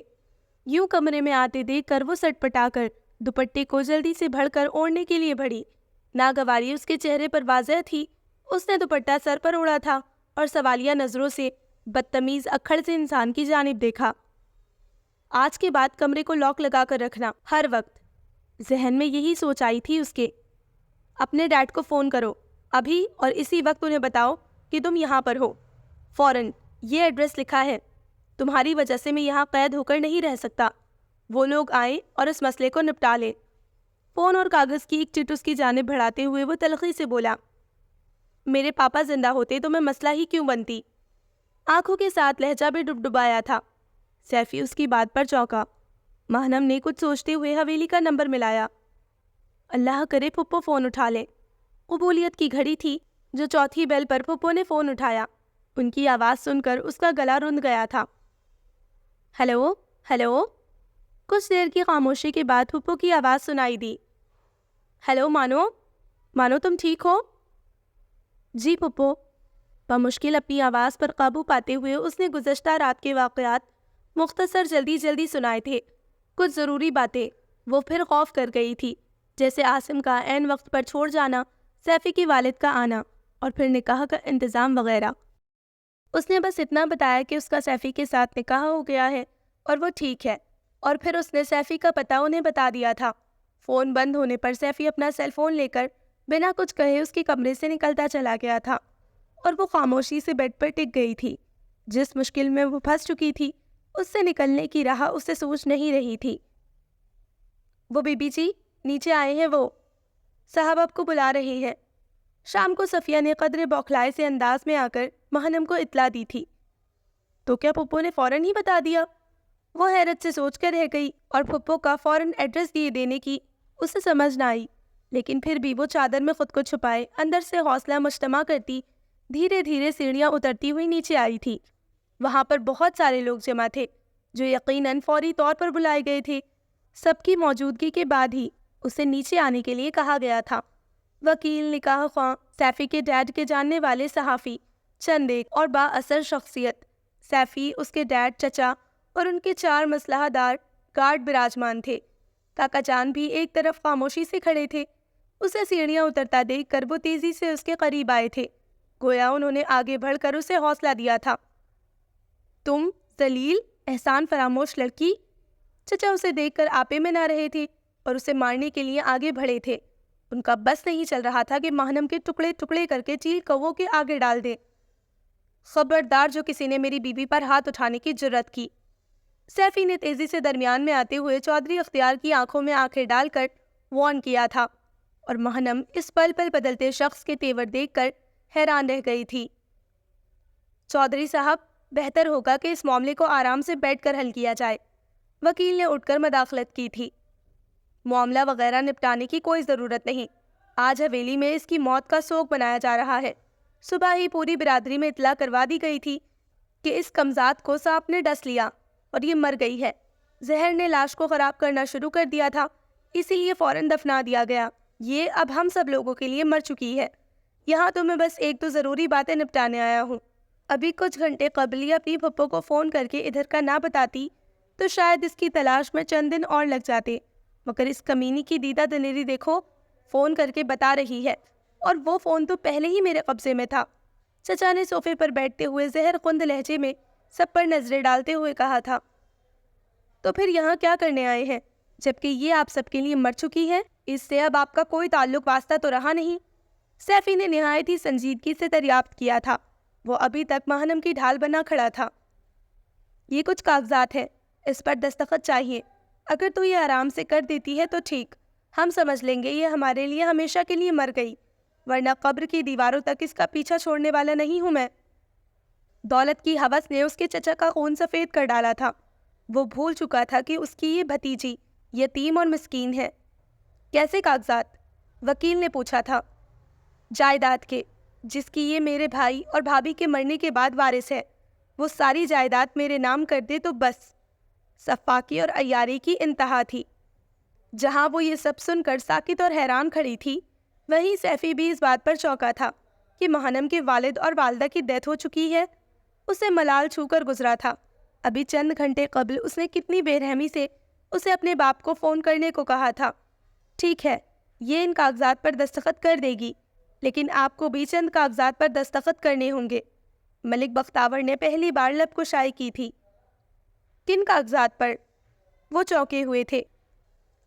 یوں کمرے میں آتے دیکھ کر وہ سٹ پٹا کر دوپٹے کو جلدی سے بھڑ کر اوڑھنے کے لیے بڑھی۔ ناگواری اس کے چہرے پر واضح تھی۔ اس نے دوپٹہ سر پر اوڑھا تھا اور سوالیہ نظروں سے بدتمیز اکھڑ سے انسان کی جانب دیکھا۔ آج کے بعد کمرے کو لاک لگا کر رکھنا ہر وقت۔ ذہن میں یہی سوچ آئی تھی اس کے۔ اپنے ڈیڈ کو فون کرو ابھی، اور اسی وقت انہیں بتاؤ کہ تم یہاں پر ہو۔ فوراً یہ ایڈریس لکھا ہے۔ تمہاری وجہ سے میں یہاں قید ہو کر نہیں رہ سکتا۔ وہ لوگ آئیں اور اس مسئلے کو نپٹا لیں۔ فون اور کاغذ کی ایک چٹ اس کی جانب بڑھاتے ہوئے وہ تلخی سے بولا، میرے پاپا زندہ ہوتے تو میں مسئلہ ہی کیوں بنتی؟ آنکھوں کے ساتھ لہجہ بھی ڈبڈبایا تھا۔ سیفی اس کی بات پر چونکا۔ مہنم نے کچھ سوچتے ہوئے حویلی کا نمبر ملایا۔ اللہ کرے پھپھو فون اٹھا لے۔ قبولیت کی گھڑی تھی جو چوتھی بیل پر پھپھو نے فون اٹھایا۔ ان کی آواز سن کر اس کا گلا رند گیا تھا۔ Hello hello. کچھ دیر کی خاموشی کے بعد پھپھو کی آواز سنائی دی۔ ہیلو مانو، مانو تم ٹھیک ہو؟ جی پھپھو۔ بمشکل اپنی آواز پر قابو پاتے ہوئے اس نے گزشتہ رات کے واقعات مختصر جلدی سنائے تھے۔ کچھ ضروری باتیں وہ پھر خوف کر گئی تھی، جیسے عاصم کا عین وقت پر چھوڑ جانا، سیفی کے والد کا آنا، اور پھر نکاح کا انتظام وغیرہ۔ اس نے بس اتنا بتایا کہ اس کا سیفی کے ساتھ نکاح ہو گیا ہے اور وہ ٹھیک ہے، اور پھر اس نے سیفی کا پتہ انہیں بتا دیا تھا۔ فون بند ہونے پر سیفی اپنا سیل فون لے کر بنا کچھ کہے اس کے کمرے سے نکلتا چلا گیا تھا، اور وہ خاموشی سے بیڈ پر ٹک گئی تھی۔ جس مشکل میں وہ پھنس چکی تھی، اس سے نکلنے کی راہ اسے سوچ نہیں رہی تھی۔ وہ بی بی جی، نیچے آئے ہیں، وہ صاحب آپ کو بلا رہے ہیں۔ شام کو صفیہ نے قدرے بوکھلائے سے انداز میں آ کر مہنم کو اطلاع دی تھی۔ تو کیا پھپھو نے فوراً ہی بتا دیا؟ وہ حیرت سے سوچ کر رہ گئی، اور پھپھو کا فوراً ایڈریس دینے کی اسے سمجھ نہ آئی، لیکن پھر بھی وہ چادر میں خود کو چھپائے اندر سے حوصلہ مجتمع کرتی دھیرے دھیرے سیڑھیاں اترتی ہوئی نیچے آئی تھی۔ وہاں پر بہت سارے لوگ جمع تھے جو یقیناً فوری طور پر بلائے گئے تھے۔ سب کی موجودگی کے بعد ہی اسے نیچے آنے کے لیے کہا گیا تھا۔ وکیل، نکاح خواں، سیفی کے ڈیڈ کے جاننے والے صحافی، چند ایک اور با اثر شخصیت، سیفی، اس کے ڈیڈ، چچا اور ان کے 4 مسلح دار گارڈ براجمان تھے۔ کاکا جان بھی ایک طرف خاموشی سے کھڑے تھے۔ اسے سیڑھیاں اترتا دیکھ کر وہ تیزی سے اس کے قریب آئے تھے، گویا انہوں نے آگے بڑھ کر اسے حوصلہ دیا تھا۔ تم ذلیل، احسان فراموش لڑکی! چچا اسے دیکھ کر آپے میں نہ رہے تھے اور اسے مارنے کے لیے آگے بڑھے تھے۔ ان کا بس نہیں چل رہا تھا کہ مہنم کے ٹکڑے ٹکڑے کر کے چیل کووں کے آگے ڈال دے۔ خبردار جو کسی نے میری بیوی پر ہاتھ اٹھانے کی جرت کی! سیفی نے تیزی سے درمیان میں آتے ہوئے چودھری اختیار کی آنکھوں میں آنکھیں ڈال کر وارن کیا تھا، اور مہنم اس پل پل بدلتے شخص کے تیور دیکھ کر حیران رہ گئی تھی۔ چودھری صاحب، بہتر ہوگا کہ اس معاملے کو آرام سے بیٹھ کر حل کیا جائے، وکیل نے اٹھ کر مداخلت کی تھی۔ معاملہ وغیرہ نپٹانے کی کوئی ضرورت نہیں، آج حویلی میں اس کی موت کا سوگ منایا جا رہا ہے۔ صبح ہی پوری برادری میں اطلاع کروا دی گئی تھی کہ اس کمزاد کو سانپ نے ڈس لیا اور یہ مر گئی ہے۔ زہر نے لاش کو خراب کرنا شروع کر دیا تھا، اسی لیے فوراً دفنا دیا گیا۔ یہ اب ہم سب لوگوں کے لیے مر چکی ہے۔ یہاں تو میں بس 1-2 ضروری باتیں نپٹانے آیا ہوں۔ ابھی کچھ گھنٹے قبل ہی اپنی پھپھو کو فون کر کے ادھر کا نہ بتاتی تو شاید اس کی تلاش میں چند دن اور لگ جاتے، مگر اس کمینی کی دیدہ دلیری دیکھو، فون کر کے بتا رہی ہے، اور وہ فون تو پہلے ہی میرے قبضے میں تھا۔ چچا نے صوفے پر بیٹھتے ہوئے زہر خند لہجے میں سب پر نظریں ڈالتے ہوئے کہا تھا۔ تو پھر یہاں کیا کرنے آئے ہیں، جبکہ یہ آپ سب کے لیے مر چکی ہے؟ اس سے اب آپ کا کوئی تعلق واسطہ تو رہا نہیں؟ سیفی نے نہایت ہی سنجیدگی سے دریافت کیا تھا۔ وہ ابھی تک مہنم کی ڈھال بنا کھڑا تھا۔ یہ کچھ کاغذات ہیں، اس پر دستخط چاہیے۔ اگر تو یہ آرام سے کر دیتی ہے تو ٹھیک، ہم سمجھ لیں گے یہ ہمارے لیے ہمیشہ کے لیے مر گئی، ورنہ قبر کی دیواروں تک اس کا پیچھا چھوڑنے والا نہیں ہوں میں۔ دولت کی ہوس نے اس کے چچا کا خون سفید کر ڈالا تھا۔ وہ بھول چکا تھا کہ اس کی یہ بھتیجی یتیم اور مسکین ہے۔ کیسے کاغذات؟ وکیل نے پوچھا تھا۔ جائیداد کے، جس کی یہ میرے بھائی اور بھابھی کے مرنے کے بعد وارث ہے۔ وہ ساری جائیداد میرے نام کر دے تو بس۔ سفاکی اور عیاری کی انتہا تھی۔ جہاں وہ یہ سب سن کر ساکت اور حیران کھڑی تھی، وہیں سیفی بھی اس بات پر چونکا تھا کہ مہنم کے والد اور والدہ کی ڈیتھ ہو چکی ہے۔ اسے ملال چھو کر گزرا تھا۔ ابھی چند گھنٹے قبل اس نے کتنی بے رحمی سے اسے اپنے باپ کو فون کرنے کو کہا تھا۔ ٹھیک ہے، یہ ان کاغذات پر دستخط کر دے گی، لیکن آپ کو بھی چند کاغذات پر دستخط کرنے ہوں گے۔ ملک بختاور نے پہلی بار لب کشائی کی تھی۔ کن کاغذات پر؟ وہ چونکے ہوئے تھے۔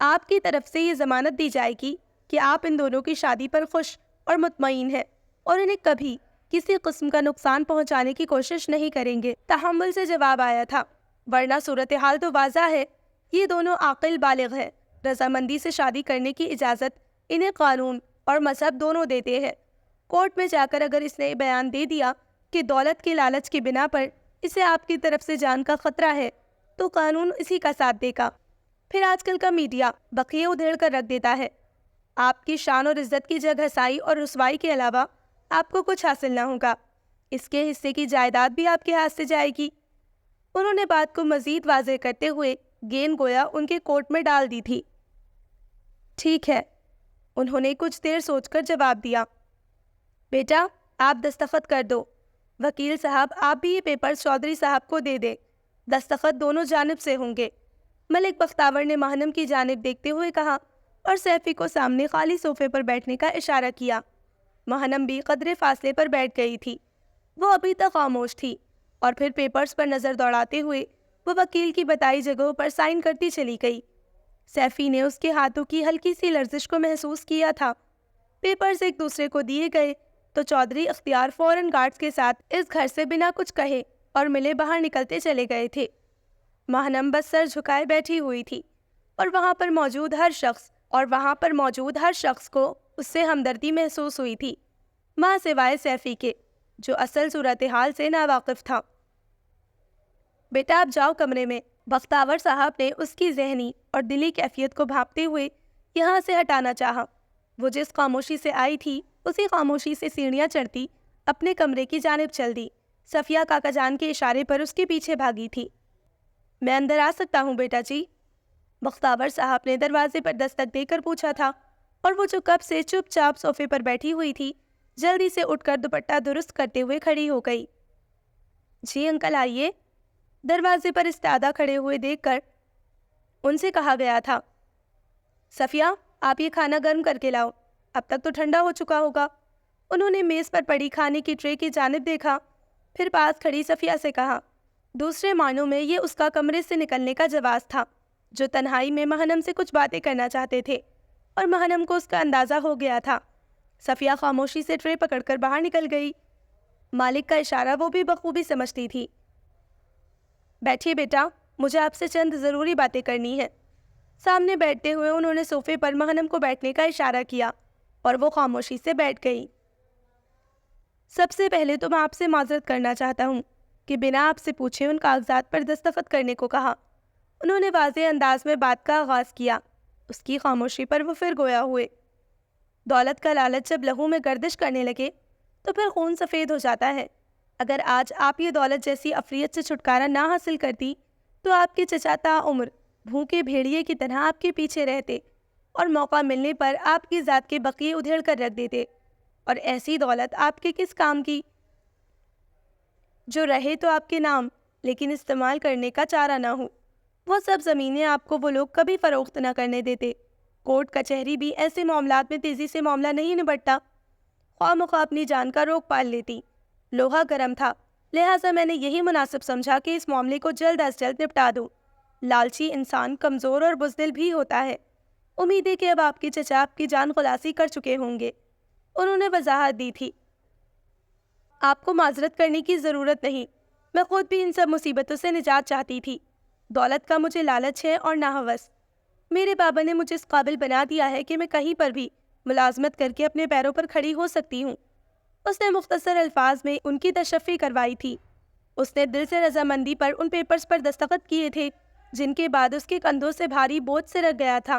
آپ کی طرف سے یہ ضمانت دی جائے گی کہ آپ ان دونوں کی شادی پر خوش اور مطمئن ہیں اور انہیں کبھی کسی قسم کا نقصان پہنچانے کی کوشش نہیں کریں گے۔ تحمل سے جواب آیا تھا، ورنہ صورتحال تو واضح ہے، یہ دونوں عاقل بالغ ہیں، رضامندی سے شادی کرنے کی اجازت انہیں قانون اور مذہب دونوں دیتے ہیں۔ کورٹ میں جا کر اگر اس نے بیان دے دیا کہ دولت کے لالچ کی بنا پر اسے آپ کی طرف سے جان کا خطرہ ہے، تو قانون اسی کا ساتھ دے گا۔ پھر آج کل کا میڈیا بقیے ادھیڑ کر رکھ دیتا ہے۔ آپ کی شان اور عزت کی جگ ہسائی اور رسوائی کے علاوہ آپ کو کچھ حاصل نہ ہوگا۔ اس کے حصے کی جائیداد بھی آپ کے ہاتھ سے جائے گی۔ انہوں نے بات کو مزید واضح کرتے ہوئے گیند گویا ان کے کوٹ میں ڈال دی تھی۔ ٹھیک ہے، انہوں نے کچھ دیر سوچ کر جواب دیا۔ بیٹا، آپ دستخط کر دو۔ وکیل صاحب، آپ بھی یہ پیپر چودھری صاحب کو دے دیں، دستخط دونوں جانب سے ہوں گے۔ ملک بختاور نے مہنم کی جانب دیکھتے ہوئے کہا اور سیفی کو سامنے خالی صوفے پر بیٹھنے کا اشارہ کیا۔ مہنم بھی قدرے فاصلے پر بیٹھ گئی تھی۔ وہ ابھی تک خاموش تھی اور پھر پیپرز پر نظر دوڑاتے ہوئے وہ وکیل کی بتائی جگہوں پر سائن کرتی چلی گئی۔ سیفی نے اس کے ہاتھوں کی ہلکی سی لرزش کو محسوس کیا تھا۔ پیپرز ایک دوسرے کو دیے گئے تو چودھری اختیار فوراً گارڈز کے ساتھ اس گھر سے بنا کچھ کہے اور ملے باہر نکلتے چلے گئے تھے۔ ماہنم بس سر جھکائے بیٹھی ہوئی تھی اور وہاں پر موجود ہر شخص کو اس سے ہمدردی محسوس ہوئی تھی، ماں سوائے سیفی کے، جو اصل صورتحال سے ناواقف تھا۔ بیٹا آپ جاؤ کمرے میں، بختاور صاحب نے اس کی ذہنی اور دلی کیفیت کو بھانپتے ہوئے یہاں سے ہٹانا چاہا۔ وہ جس خاموشی سے آئی تھی اسی خاموشی سے سیڑھیاں چڑھتی اپنے کمرے کی جانب چل دی۔ صفیہ کاکا جان کے اشارے پر اس کے پیچھے بھاگی تھی۔ میں اندر آ سکتا ہوں بیٹا جی؟ بختاور صاحب نے دروازے پر دستک دے کر پوچھا تھا، اور وہ جو کب سے چپ چاپ صوفے پر بیٹھی ہوئی تھی جلدی سے اٹھ کر دوپٹہ درست کرتے ہوئے کھڑی ہو گئی۔ جی انکل آئیے، دروازے پر استادہ کھڑے ہوئے دیکھ کر ان سے کہا گیا تھا۔ صفیہ آپ یہ کھانا گرم کر کے لاؤ، اب تک تو ٹھنڈا ہو چکا ہوگا۔ انہوں نے میز پر پڑی کھانے کی ٹرے کی جانب دیکھا، پھر پاس کھڑی صفیہ سے کہا۔ دوسرے معنوں میں یہ اس کا کمرے سے نکلنے کا جواز تھا، جو تنہائی میں ماہنم سے کچھ باتیں کرنا چاہتے تھے، اور ماہنم کو اس کا اندازہ ہو گیا تھا۔ صفیہ خاموشی سے ٹرے پکڑ کر باہر نکل گئی۔ مالک کا اشارہ وہ بھی بخوبی سمجھتی تھی۔ بیٹھیے بیٹا، مجھے آپ سے چند ضروری باتیں کرنی ہیں۔ سامنے بیٹھتے ہوئے انہوں نے صوفے پر ماہنم کو بیٹھنے کا اشارہ کیا اور وہ خاموشی سے بیٹھ گئی۔ سب سے پہلے تو میں آپ سے معذرت کرنا چاہتا ہوں کہ بنا آپ سے پوچھے ان کاغذات پر دستخط کرنے کو کہا۔ انہوں نے واضح انداز میں بات کا آغاز کیا۔ اس کی خاموشی پر وہ پھر گویا ہوئے۔ دولت کا لالچ جب لہو میں گردش کرنے لگے تو پھر خون سفید ہو جاتا ہے۔ اگر آج آپ یہ دولت جیسی افریت سے چھٹکارا نہ حاصل کرتی تو آپ کے چچا تا عمر بھوکے بھیڑیے کی طرح آپ کے پیچھے رہتے اور موقع ملنے پر آپ کی ذات کے بقیے ادھیڑ کر رکھ دیتے، اور ایسی دولت آپ کے کس کام کی جو رہے تو آپ کے نام لیکن استعمال کرنے کا چارہ نہ ہو۔ وہ سب زمینیں آپ کو وہ لوگ کبھی فروخت نہ کرنے دیتے۔ کورٹ کچہری بھی ایسے معاملات میں تیزی سے معاملہ نہیں نبٹتا، خواہ مخواہ اپنی جان کا روک پال لیتی۔ لوہا گرم تھا، لہٰذا میں نے یہی مناسب سمجھا کہ اس معاملے کو جلد از جلد نپٹا دوں۔ لالچی انسان کمزور اور بزدل بھی ہوتا ہے۔ امید ہے کہ اب آپ کے چچا آپ کی جان خلاصی کر چکے ہوں گے۔ انہوں نے وضاحت دی تھی۔ آپ کو معذرت کرنے کی ضرورت نہیں، میں خود بھی ان سب مصیبتوں سے نجات چاہتی تھی۔ دولت کا مجھے لالچ ہے اور نہ ہوس۔ میرے بابا نے مجھے اس قابل بنا دیا ہے کہ میں کہیں پر بھی ملازمت کر کے اپنے پیروں پر کھڑی ہو سکتی ہوں۔ اس نے مختصر الفاظ میں ان کی تشفی کروائی تھی۔ اس نے دل سے رضامندی پر ان پیپرز پر دستخط کیے تھے جن کے بعد اس کے کندھوں سے بھاری بوجھ سے رکھ گیا تھا۔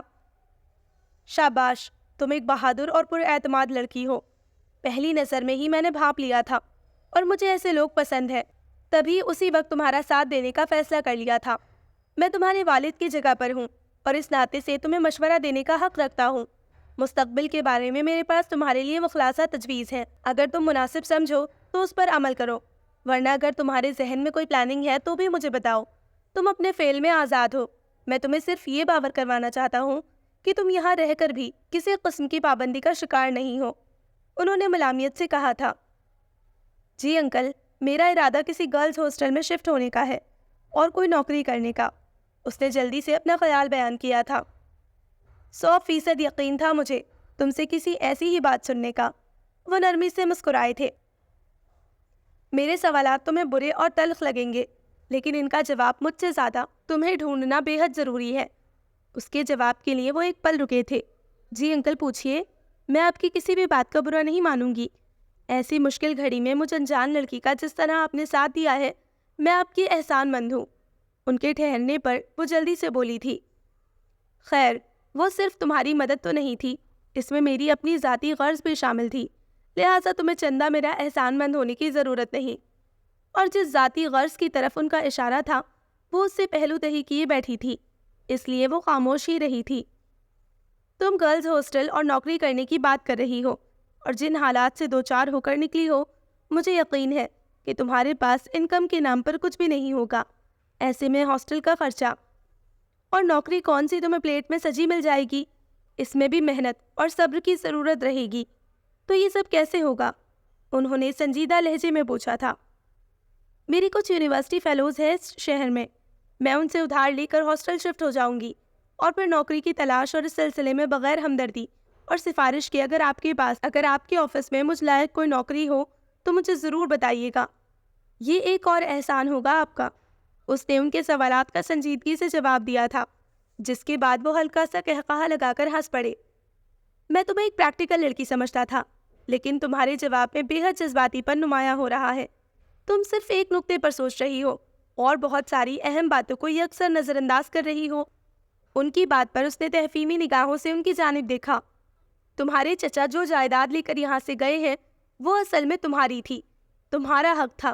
شاباش، تم ایک بہادر اور پر اعتماد لڑکی ہو۔ پہلی نظر میں ہی میں نے بھانپ لیا تھا، اور مجھے ایسے لوگ پسند ہیں، تبھی اسی وقت تمہارا ساتھ دینے کا فیصلہ کر لیا تھا۔ میں تمہارے والد کی جگہ پر ہوں اور اس ناطے سے تمہیں مشورہ دینے کا حق رکھتا ہوں۔ مستقبل کے بارے میں میرے پاس تمہارے لیے مخلصہ تجویز ہے، اگر تم مناسب سمجھو تو اس پر عمل کرو، ورنہ اگر تمہارے ذہن میں کوئی پلاننگ ہے تو بھی مجھے بتاؤ۔ تم اپنے فعل میں آزاد ہو۔ میں تمہیں صرف یہ باور کروانا چاہتا ہوں کہ تم یہاں رہ کر بھی کسی قسم کی پابندی کا شکار نہیں ہو۔ انہوں نے ملامیت سے کہا تھا۔ جی انکل، میرا ارادہ کسی گرلز ہاسٹل میں شفٹ ہونے کا ہے اور کوئی نوکری کرنے کا۔ اس نے جلدی سے اپنا خیال بیان کیا تھا۔ 100% یقین تھا مجھے تم سے کسی ایسی ہی بات سننے کا۔ وہ نرمی سے مسکرائے تھے۔ میرے سوالات تمہیں برے اور تلخ لگیں گے، لیکن ان کا جواب مجھ سے زیادہ تمہیں ڈھونڈنا بے حد ضروری ہے۔ اس کے جواب کے لیے وہ ایک پل رکے تھے۔ جی انکل پوچھئے، میں آپ کی کسی بھی بات کا برا نہیں مانوں گی۔ ایسی مشکل گھڑی میں مجھ انجان لڑکی کا جس طرح آپ نے ساتھ دیا ہے، میں آپ کی احسان مند ہوں۔ ان کے ٹھہرنے پر وہ جلدی سے بولی تھی۔ خیر، وہ صرف تمہاری مدد تو نہیں تھی، اس میں میری اپنی ذاتی غرض بھی شامل تھی، لہٰذا تمہیں چندہ میرا احسان مند ہونے کی ضرورت نہیں۔ اور جس ذاتی غرض کی طرف ان کا اشارہ تھا وہ اس سے پہلو تہی کیے بیٹھی تھی، اس لیے وہ خاموش ہی رہی تھی۔ تم گرلز ہاسٹل اور نوکری کرنے کی بات کر رہی ہو اور جن حالات سے دوچار ہو کر نکلی ہو، مجھے یقین ہے کہ تمہارے پاس انکم کے نام پر کچھ بھی نہیں ہوگا۔ ایسے میں ہاسٹل کا خرچہ اور نوکری کون سی تمہیں پلیٹ میں سجی مل جائے گی، اس میں بھی محنت اور صبر کی ضرورت رہے گی، تو یہ سب کیسے ہوگا؟ انہوں نے سنجیدہ لہجے میں پوچھا تھا۔ میری کچھ یونیورسٹی فیلوز ہیں اس شہر میں ان سے ادھار لے کر ہاسٹل شفٹ ہو جاؤں گی اور پھر نوکری کی تلاش اور اس سلسلے میں بغیر ہمدردی اور سفارش کے اگر آپ کے آفس میں مجھ لائق کوئی نوکری ہو تو مجھے ضرور بتائیے گا، یہ ایک اور احسان ہوگا آپ کا۔ اس نے ان کے سوالات کا سنجیدگی سے جواب دیا تھا، جس کے بعد وہ ہلکا سا قہقہہ لگا کر ہنس پڑے۔ میں تمہیں ایک پریکٹیکل لڑکی سمجھتا تھا، لیکن تمہارے جواب میں بے حد جذباتی پن نمایاں ہو رہا ہے۔ تم صرف ایک نقطے پر سوچ رہی ہو اور بہت ساری اہم باتوں کو یکسر نظر انداز کر رہی ہو۔ ان کی بات پر اس نے تہفیمی نگاہوں سے ان کی جانب دیکھا۔ تمہارے چچا جو جائیداد لے کر یہاں سے گئے ہیں وہ اصل میں تمہاری تھی، تمہارا حق تھا،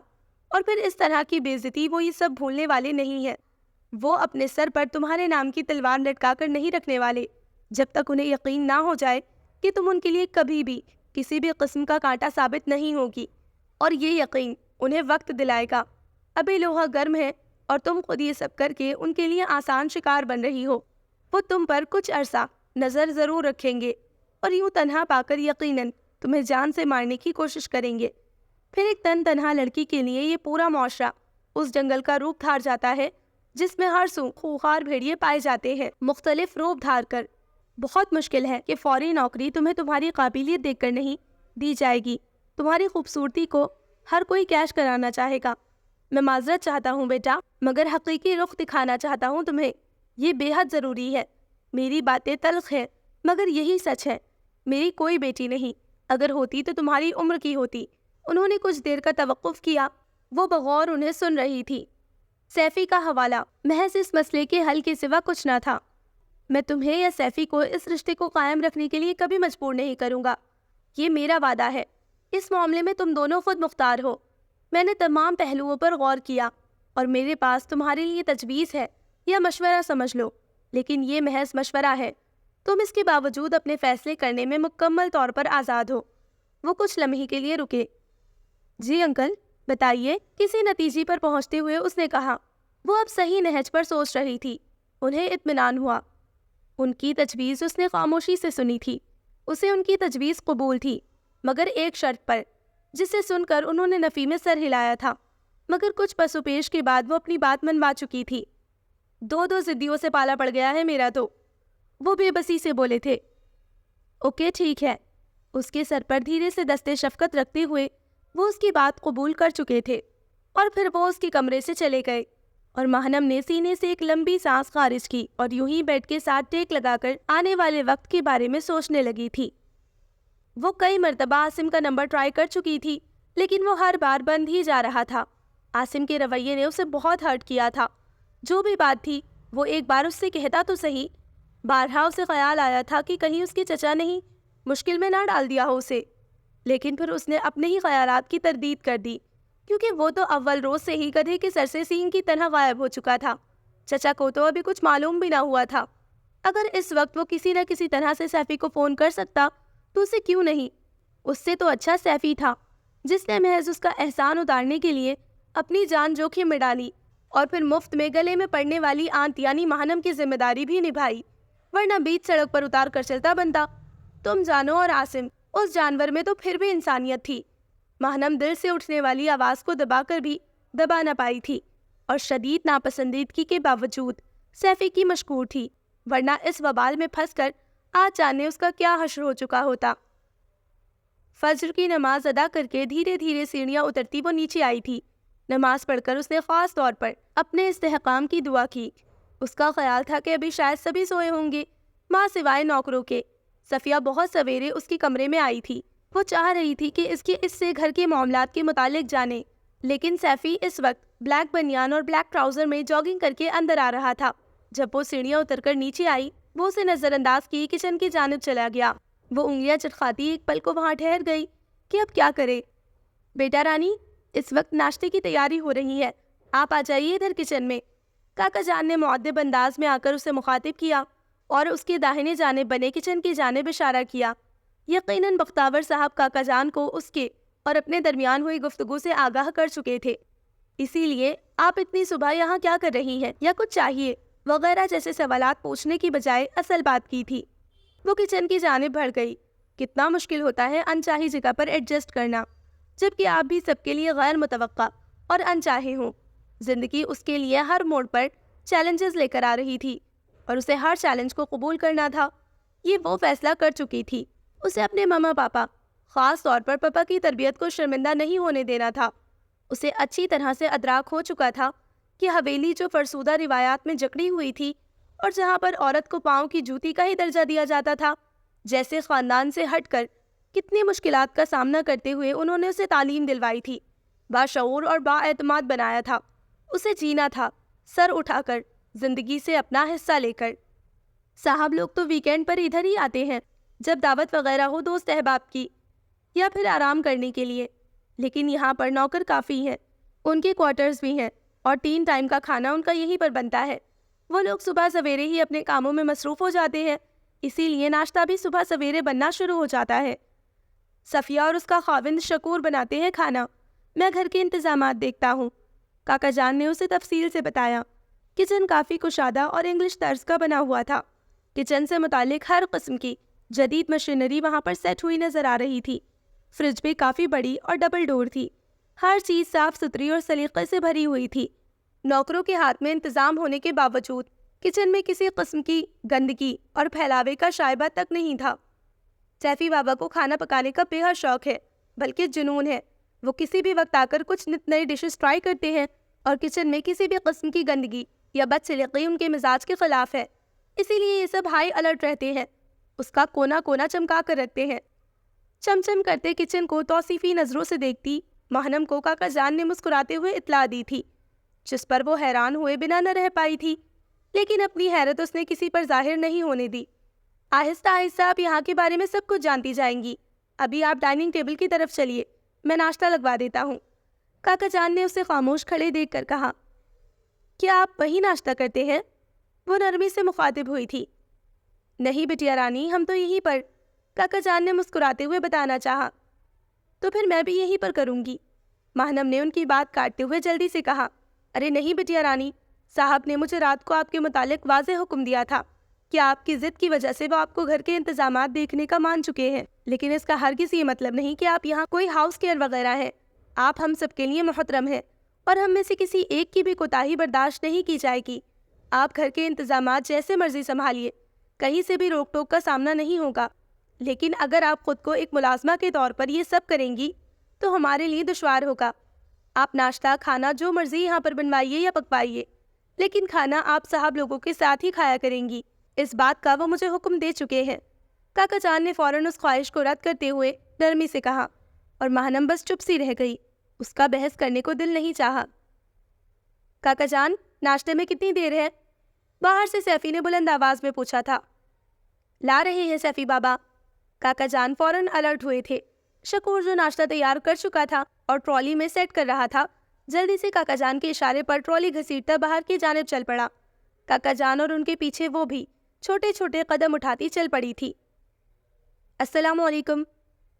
اور پھر اس طرح کی بے عزتی وہ یہ سب بھولنے والے نہیں ہیں۔ وہ اپنے سر پر تمہارے نام کی تلوار لٹکا کر نہیں رکھنے والے جب تک انہیں یقین نہ ہو جائے کہ تم ان کے لیے کبھی بھی کسی بھی قسم کا کانٹا ثابت نہیں ہوگی، اور یہ یقین انہیں وقت دلائے گا۔ ابھی لوہا گرم ہے اور تم خود یہ سب کر کے ان کے لیے آسان شکار بن رہی ہو۔ وہ تم پر کچھ عرصہ نظر ضرور رکھیں گے اور یوں تنہا پا کر یقیناً تمہیں جان سے مارنے کی کوشش کریں گے۔ پھر ایک تنہا لڑکی کے لیے یہ پورا معاشرہ اس جنگل کا روپ دھار جاتا ہے جس میں ہر سو خوخار بھیڑیے پائے جاتے ہیں، مختلف روپ دھار کر۔ بہت مشکل ہے کہ فوری نوکری تمہیں تمہاری قابلیت دیکھ کر نہیں دی جائے گی۔ تمہاری خوبصورتی کو ہر کوئی کیش کرانا چاہے گا۔ میں معذرت چاہتا ہوں بیٹا، مگر حقیقی رخ دکھانا چاہتا ہوں تمہیں، یہ بے حد ضروری ہے۔ میری باتیں تلخ ہیں مگر یہی سچ ہے۔ میری کوئی بیٹی نہیں، اگر ہوتی تو تمہاری عمر کی ہوتی۔ انہوں نے کچھ دیر کا توقف کیا، وہ بغور انہیں سن رہی تھی۔ سیفی کا حوالہ محض اس مسئلے کے حل کے سوا کچھ نہ تھا۔ میں تمہیں یا سیفی کو اس رشتے کو قائم رکھنے کے لیے کبھی مجبور نہیں کروں گا، یہ میرا وعدہ ہے۔ اس معاملے میں تم دونوں خود مختار ہو۔ میں نے تمام پہلوؤں پر غور کیا اور میرے پاس تمہارے لیے تجویز ہے یا مشورہ سمجھ لو، لیکن یہ محض مشورہ ہے۔ تم اس کے باوجود اپنے فیصلے کرنے میں مکمل طور پر آزاد ہو۔ وہ کچھ لمحے کے لیے رکے۔ جی انکل، بتائیے، کسی نتیجے پر پہنچتے ہوئے اس نے کہا۔ وہ اب صحیح نہج پر سوچ رہی تھی۔ انہیں اطمینان ہوا۔ ان کی تجویز اس نے خاموشی سے سنی تھی۔ اسے ان کی تجویز قبول تھی، مگر ایک شرط پر، جسے سن کر انہوں نے نفی میں سر ہلایا تھا، مگر کچھ پس و پیش کے بعد وہ اپنی بات منوا چکی تھی۔ دو ضدیوں سے پالا پڑ گیا ہے میرا تو، وہ بے بسی سے بولے تھے۔ اوکے ٹھیک ہے۔ اس کے سر پر دھیرے سے دستے شفقت رکھتے ہوئے وہ اس کی بات قبول کر چکے تھے، اور پھر وہ اس کے کمرے سے چلے گئے، اور ماہنم نے سینے سے ایک لمبی سانس خارج کی اور یوں ہی بیڈ کے ساتھ ٹیک لگا کر آنے والے وقت کے بارے میں سوچنے لگی تھی۔ وہ کئی مرتبہ عاصم کا نمبر ٹرائی کر چکی تھی، لیکن وہ ہر بار بند ہی جا رہا تھا۔ عاصم کے رویے نے اسے بہت ہرٹ کیا تھا۔ جو بھی بات تھی وہ ایک بار اس سے کہتا تو صحیح۔ بارہا اسے خیال آیا تھا کہ کہیں اس کے چچا نہیں مشکل میں نہ ڈال دیا ہو اسے، لیکن پھر اس نے اپنے ہی خیالات کی تردید کر دی، کیونکہ وہ تو اول روز سے ہی گدھے کے سر سے سینگ کی طرح غائب ہو چکا تھا۔ چچا کو تو ابھی کچھ معلوم بھی نہ ہوا تھا۔ اگر اس وقت وہ کسی نہ کسی طرح سے سیفی کو فون کر سکتا تو اسے کیوں نہیں؟ اس سے تو اچھا سیفی تھا جس نے محض اس کا احسان اتارنے کے لیے اپنی جان جوکھم میں ڈالی اور پھر مفت میں گلے میں پڑنے والی آنت یعنی ماہنم کی ذمہ داری بھی نبھائی، ورنہ بیچ سڑک پر اتار کر چلتا بنتا۔ تم جانو اور عاصم، اس جانور میں تو پھر بھی انسانیت تھی۔ ماہنم دل سے اٹھنے والی آواز کو دبا کر بھی دبا نہ پائی تھی، اور شدید ناپسندیدگی کے باوجود سیفی کی مشکور تھی، ورنہ اس وبال میں پھنس کر آج جانے اس کا کیا حشر ہو چکا ہوتا۔ فجر کی نماز ادا کر کے دھیرے دھیرے سیڑھیاں اترتی وہ نیچے آئی تھی۔ نماز پڑھ کر اس نے خاص طور پر اپنے استحکام کی دعا کی۔ اس کا خیال تھا کہ ابھی شاید سبھی سوئے ہوں گے، ماں سوائے نوکروں کے۔ صفیہ بہت سویرے اس کے کمرے میں آئی تھی۔ وہ چاہ رہی تھی کہ اس سے گھر کے معاملات کے متعلق جانے، لیکن سیفی اس وقت بلیک بنیان اور بلیک ٹراؤزر میں جاگنگ کر کے اندر آ رہا تھا۔ جب وہ سیڑھیاں اتر کر نیچے آئی، وہ اسے نظر انداز کی کچن کی جانب چلا گیا۔ وہ انگلیاں چٹخاتی ایک پل کو وہاں ٹھہر گئی کہ اب کیا کرے۔ بیٹا رانی، اس وقت ناشتے کی تیاری ہو رہی ہے، آپ آ جائیے ادھر کچن میں۔ کاکا جان نے مؤدب انداز میں آ کر اسے مخاطب کیا اور اس کے داہنے جانب بنے کچن کی جانب اشارہ کیا۔ یقیناً بختاور صاحب کاکا جان کو اس کے اور اپنے درمیان ہوئی گفتگو سے آگاہ کر چکے تھے، اسی لیے آپ اتنی صبح یہاں کیا کر رہی ہیں یا کچھ چاہیے وغیرہ جیسے سوالات پوچھنے کی بجائے اصل بات کی تھی۔ وہ کچن کی جانب بڑھ گئی۔ کتنا مشکل ہوتا ہے انچاہی جگہ پر ایڈجسٹ کرنا۔ جبکہ آپ بھی سب کے لیے غیر متوقع اور انچاہے ہوں۔ زندگی اس کے لیے ہر موڑ پر چیلنجز لے کر آ رہی تھی اور اسے ہر چیلنج کو قبول کرنا تھا۔ یہ وہ فیصلہ کر چکی تھی، اسے اپنے ماما پاپا، خاص طور پر پاپا کی تربیت کو شرمندہ نہیں ہونے دینا تھا۔ اسے اچھی طرح سے ادراک ہو چکا تھا کہ حویلی جو فرسودہ روایات میں جکڑی ہوئی تھی اور جہاں پر عورت کو پاؤں کی جوتی کا ہی درجہ دیا جاتا تھا، جیسے خاندان سے ہٹ کر کتنی مشکلات کا سامنا کرتے ہوئے انہوں نے اسے تعلیم دلوائی تھی، باشعور اور بااعتماد بنایا تھا۔ اسے جینا تھا، سر اٹھا کر، زندگی سے اپنا حصہ لے کر۔ صاحب لوگ تو ویکینڈ پر ادھر ہی آتے ہیں جب دعوت وغیرہ ہو دوست احباب کی، یا پھر آرام کرنے کے لیے، لیکن یہاں پر نوکر کافی ہیں، ان کے کوارٹرز بھی ہیں اور 3 ٹائم کا کھانا ان کا یہیں پر بنتا ہے۔ وہ لوگ صبح سویرے ہی اپنے کاموں میں مصروف ہو جاتے ہیں، اسی لیے ناشتہ بھی صبح سویرے بننا شروع ہو جاتا ہے۔ صفیہ اور اس کا خاوند شکور بناتے ہیں کھانا، میں گھر کے انتظامات دیکھتا ہوں۔ کاکا جان نے اسے تفصیل سے بتایا۔ کچن کافی کشادہ اور انگلش طرز کا بنا ہوا تھا۔ کچن سے متعلق ہر قسم کی جدید مشینری وہاں پر سیٹ ہوئی نظر آ رہی تھی۔ فریج بھی کافی بڑی اور ڈبل ڈور تھی۔ ہر چیز صاف ستھری اور سلیقے سے بھری ہوئی تھی۔ نوکروں کے ہاتھ میں انتظام ہونے کے باوجود کچن میں کسی قسم کی گندگی اور پھیلاوے کا شائبہ تک نہیں تھا۔ سیفی بابا کو کھانا پکانے کا بے حد شوق ہے، بلکہ جنون ہے۔ وہ کسی بھی وقت آ کر کچھ نئی ڈشز ٹرائی کرتے ہیں اور کچن میں کسی بھی قسم کی گندگی یا بد سلیقی ان کے مزاج کے خلاف ہے، اسی لیے یہ سب ہائی الرٹ رہتے ہیں، اس کا کونا کونا چمکا کر رکھتے ہیں۔ چمچم کرتے کچن کو توصیفی نظروں سے دیکھتی ماہنم کو کاکا جان نے مسکراتے ہوئے اطلاع دی تھی، جس پر وہ حیران ہوئے بنا نہ رہ پائی تھی، لیکن اپنی حیرت اس نے کسی پر ظاہر نہیں ہونے دی۔ آہستہ آہستہ آپ یہاں کے بارے میں سب کچھ جانتی جائیں گی، ابھی آپ ڈائننگ ٹیبل کی طرف چلیے، میں ناشتہ لگوا دیتا ہوں۔ کاکا جان نے اسے خاموش کھڑے دیکھ کر کہا، کیا آپ وہی ناشتہ کرتے ہیں؟ وہ نرمی سے مخاطب ہوئی تھی۔ نہیں بٹیا رانی، ہم تو یہیں پر، کاکا جان نے مسکراتے ہوئے بتانا چاہا۔ تو پھر میں بھی یہیں پر کروں گی، ماہنم نے ان کی بات کاٹتے ہوئے جلدی سے کہا۔ ارے نہیں بٹیا رانی، صاحب نے مجھے رات کو آپ کے متعلق واضح حکم دیا تھا کہ آپ کی ضد کی وجہ سے وہ آپ کو گھر کے انتظامات دیکھنے کا مان چکے ہیں، لیکن اس کا ہرگز یہ مطلب نہیں کہ آپ یہاں کوئی ہاؤس کیئر وغیرہ ہے۔ آپ ہم سب کے لیے محترم ہیں اور ہم میں سے کسی ایک کی بھی کوتاہی برداشت نہیں کی جائے گی۔ آپ گھر کے انتظامات جیسے مرضی سنبھالیے، کہیں سے بھی روک ٹوک کا سامنا نہیں ہوگا، لیکن اگر آپ خود کو ایک ملازمہ کے طور پر یہ سب کریں گی تو ہمارے لیے دشوار ہوگا۔ آپ ناشتہ کھانا جو مرضی یہاں پر بنوائیے یا پکوائیے، لیکن کھانا آپ صاحب لوگوں کے ساتھ ہی کھایا کریں گی، اس بات کا وہ مجھے حکم دے چکے ہیں۔ کاکا جان نے فوراً اس خواہش کو رد کرتے ہوئے نرمی سے کہا، اور ماہنم بس چپ سی رہ گئی، اس کا بحث کرنے کو دل نہیں چاہا۔ کاکا جان، ناشتے میں کتنی دیر ہے؟ باہر سے سیفی نے بلند آواز میں پوچھا تھا۔ لا رہے ہیں سیفی بابا۔ کاکا جان فوراً الرٹ ہوئے تھے۔ شکور جو ناشتہ تیار کر چکا تھا اور ٹرالی میں سیٹ کر رہا تھا، جلدی سے کاکا جان کے اشارے پر ٹرالی گھسیٹتا باہر کی جانب چل پڑا۔ کاکا جان اور ان کے پیچھے وہ بھی چھوٹے چھوٹے قدم اٹھاتی چل پڑی تھی۔ السلام علیکم۔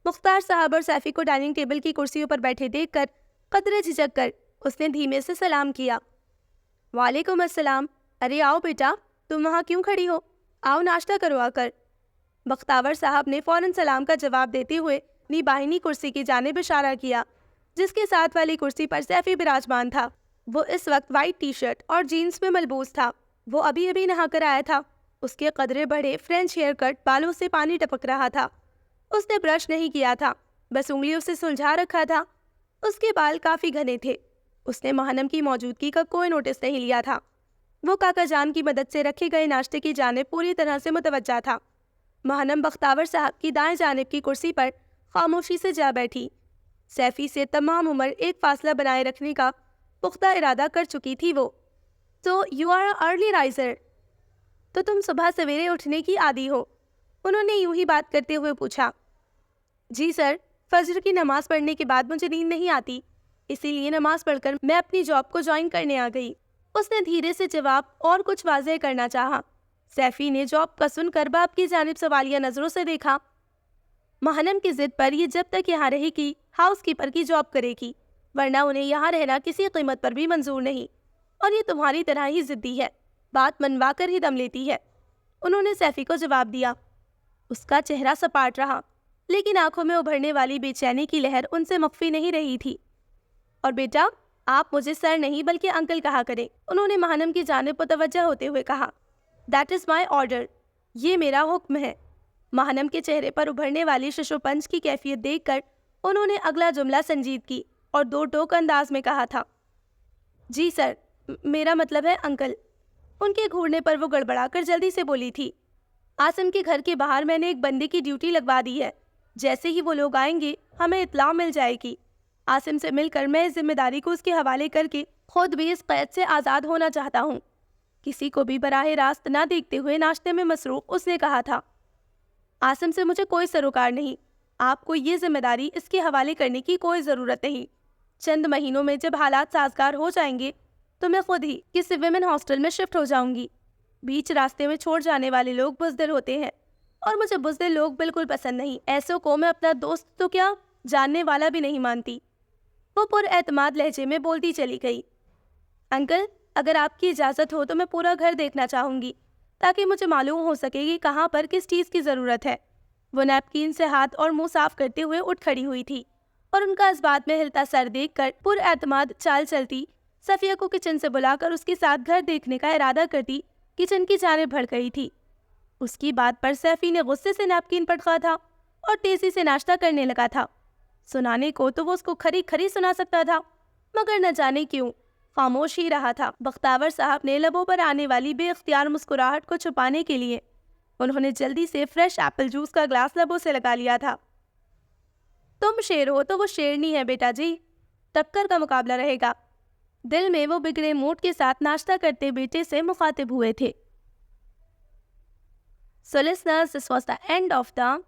مختار صاحب اور سیفی کو ڈائننگ ٹیبل کی کرسیوں پر بیٹھے دیکھ کر قدرے جھجک کر اس نے دھیمے سے سلام کیا۔ وعلیکم السلام۔ ارے آؤ بیٹا، تم وہاں کیوں کھڑی ہو؟ آؤ ناشتہ کرو آ کر۔ بختاور صاحب نے فوراً سلام کا جواب دیتے ہوئے اپنی باہنی کرسی کی جانب اشارہ کیا، جس کے ساتھ والی کرسی پر سیفی براجمان تھا۔ وہ اس وقت وائٹ ٹی شرٹ اور جینز میں ملبوس تھا۔ وہ ابھی ابھی نہا کر آیا تھا۔ اس کے قدرے بڑے فرینچ ہیئر کٹ بالوں سے پانی ٹپک رہا تھا۔ اس نے برش نہیں کیا تھا، بس انگلیوں سے سلجھا رکھا تھا۔ اس کے بال کافی گھنے تھے۔ اس نے ماہنم کی موجودگی کا کوئی نوٹس نہیں لیا تھا۔ وہ کاکا جان کی مدد سے رکھے گئے ناشتے کی جانب پوری طرح سے متوجہ تھا۔ ماہنم بختاور صاحب کی دائیں جانب کی کرسی پر خاموشی سے جا بیٹھی۔ سیفی سے تمام عمر ایک فاصلہ بنائے رکھنے کا پختہ ارادہ کر چکی تھی وہ۔ تو یو آر ارلی رائزر، تو تم صبح سویرے اٹھنے کی عادی ہو؟ انہوں نے یوں ہی بات کرتے ہوئے پوچھا۔ جی سر، فجر کی نماز پڑھنے کے بعد مجھے نیند نہیں آتی، اسی لیے نماز پڑھ کر میں اپنی جاب کو جوائن کرنے آ گئی۔ اس نے دھیرے سے جواب اور کچھ واضح کرنا چاہا۔ سیفی نے جاب کا سن کر باپ کی جانب سوالیہ نظروں سے دیکھا۔ ماہنم کی ضد پر یہ جب تک یہاں رہے گی ہاؤس کیپر کی جاب کرے گی، ورنہ انہیں یہاں رہنا کسی قیمت پر بھی منظور نہیں، اور یہ تمہاری طرح ہی ضدی ہے، بات منوا کر ہی دم لیتی ہے، انہوں نے سیفی کو جواب دیا۔ اس کا چہرہ سپاٹ رہا۔ لیکن آنکھوں میں ابھرنے والی بے چینی کی لہر ان سے مخفی نہیں رہی تھی۔ اور بیٹا، آپ مجھے سر نہیں بلکہ انکل کہا کریں، انہوں نے ماہنم کی جانب متوجہ ہوتے ہوئے کہا۔ دیٹ از مائی آرڈر، یہ میرا حکم ہے۔ ماہنم کے چہرے پر ابھرنے والی ششوپنج کی کیفیت دیکھ کر انہوں نے اگلا جملہ سنجیدگی اور دو ٹوک انداز میں کہا تھا۔ جی سر، میرا مطلب ہے انکل۔ ان کے گھورنے پر وہ گڑبڑا کر جلدی سے بولی تھی۔ عاصم کے گھر کے باہر میں نے ایک بندے کی ڈیوٹی لگوا دی ہے، جیسے ہی وہ لوگ آئیں گے ہمیں اطلاع مل جائے گی۔ عاصم سے مل کر میں اس ذمہ داری کو اس کے حوالے کر کے خود بھی اس قید سے آزاد ہونا چاہتا ہوں۔ کسی کو بھی براہ راست نہ دیکھتے ہوئے ناشتے میں مصروف اس نے کہا تھا۔ عاصم سے مجھے کوئی سروکار نہیں، آپ کو یہ ذمہ داری اس کے حوالے کرنے کی کوئی ضرورت نہیں۔ چند مہینوں میں جب حالات سازگار ہو جائیں گے تو میں خود ہی کسی ویمن ہاسٹل میں شفٹ ہو جاؤں گی۔ بیچ راستے میں چھوڑ جانے والے لوگ بزدل ہوتے ہیں اور مجھے بزدل لوگ بالکل پسند نہیں۔ ایسوں کو میں اپنا دوست تو کیا، جاننے والا بھی نہیں مانتی۔ وہ پر اعتماد لہجے میں بولتی چلی گئی۔ انکل، اگر آپ کی اجازت ہو تو میں پورا گھر دیکھنا چاہوں گی تاکہ مجھے معلوم ہو سکے کہ کہاں پر کس چیز کی ضرورت ہے۔ وہ نیپکین سے ہاتھ اور منہ صاف کرتے ہوئے اٹھ کھڑی ہوئی تھی اور ان کا اس بات میں ہلتا سر دیکھ کر پر اعتماد چال چلتی صفیہ کو کچن سے بلا کر اس کے ساتھ گھر دیکھنے کا ارادہ کرتی کچن کی جانب بڑھ گئی تھی۔ اس کی بات پر سیفی نے غصے سے نیپکین پٹکا تھا اور تیزی سے ناشتہ کرنے لگا تھا۔ سنانے کو تو وہ اس کو کھری کھری سنا سکتا تھا، مگر نہ جانے کیوں خاموش ہی رہا تھا۔ بختاور صاحب نے لبوں پر آنے والی بے اختیار مسکراہٹ کو چھپانے کے لیے انہوں نے جلدی سے فریش ایپل جوس کا گلاس لبوں سے لگا لیا تھا۔ تم شیر ہو تو وہ شیرنی ہے بیٹا جی، ٹکر کا مقابلہ رہے گا۔ دل میں وہ بگڑے موڈ کے ساتھ ناشتہ کرتے بیٹے سے مخاطب ہوئے تھے۔ So listeners, this was the end of the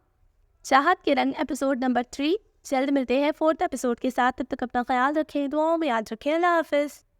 چاہت کے رنگ ایپیسوڈ نمبر 3۔ جلد ملتے ہیں 4th ایپیسوڈ کے ساتھ، تب تک اپنا خیال رکھیں، دعاؤں میں یاد رکھیں۔ اللہ حافظ۔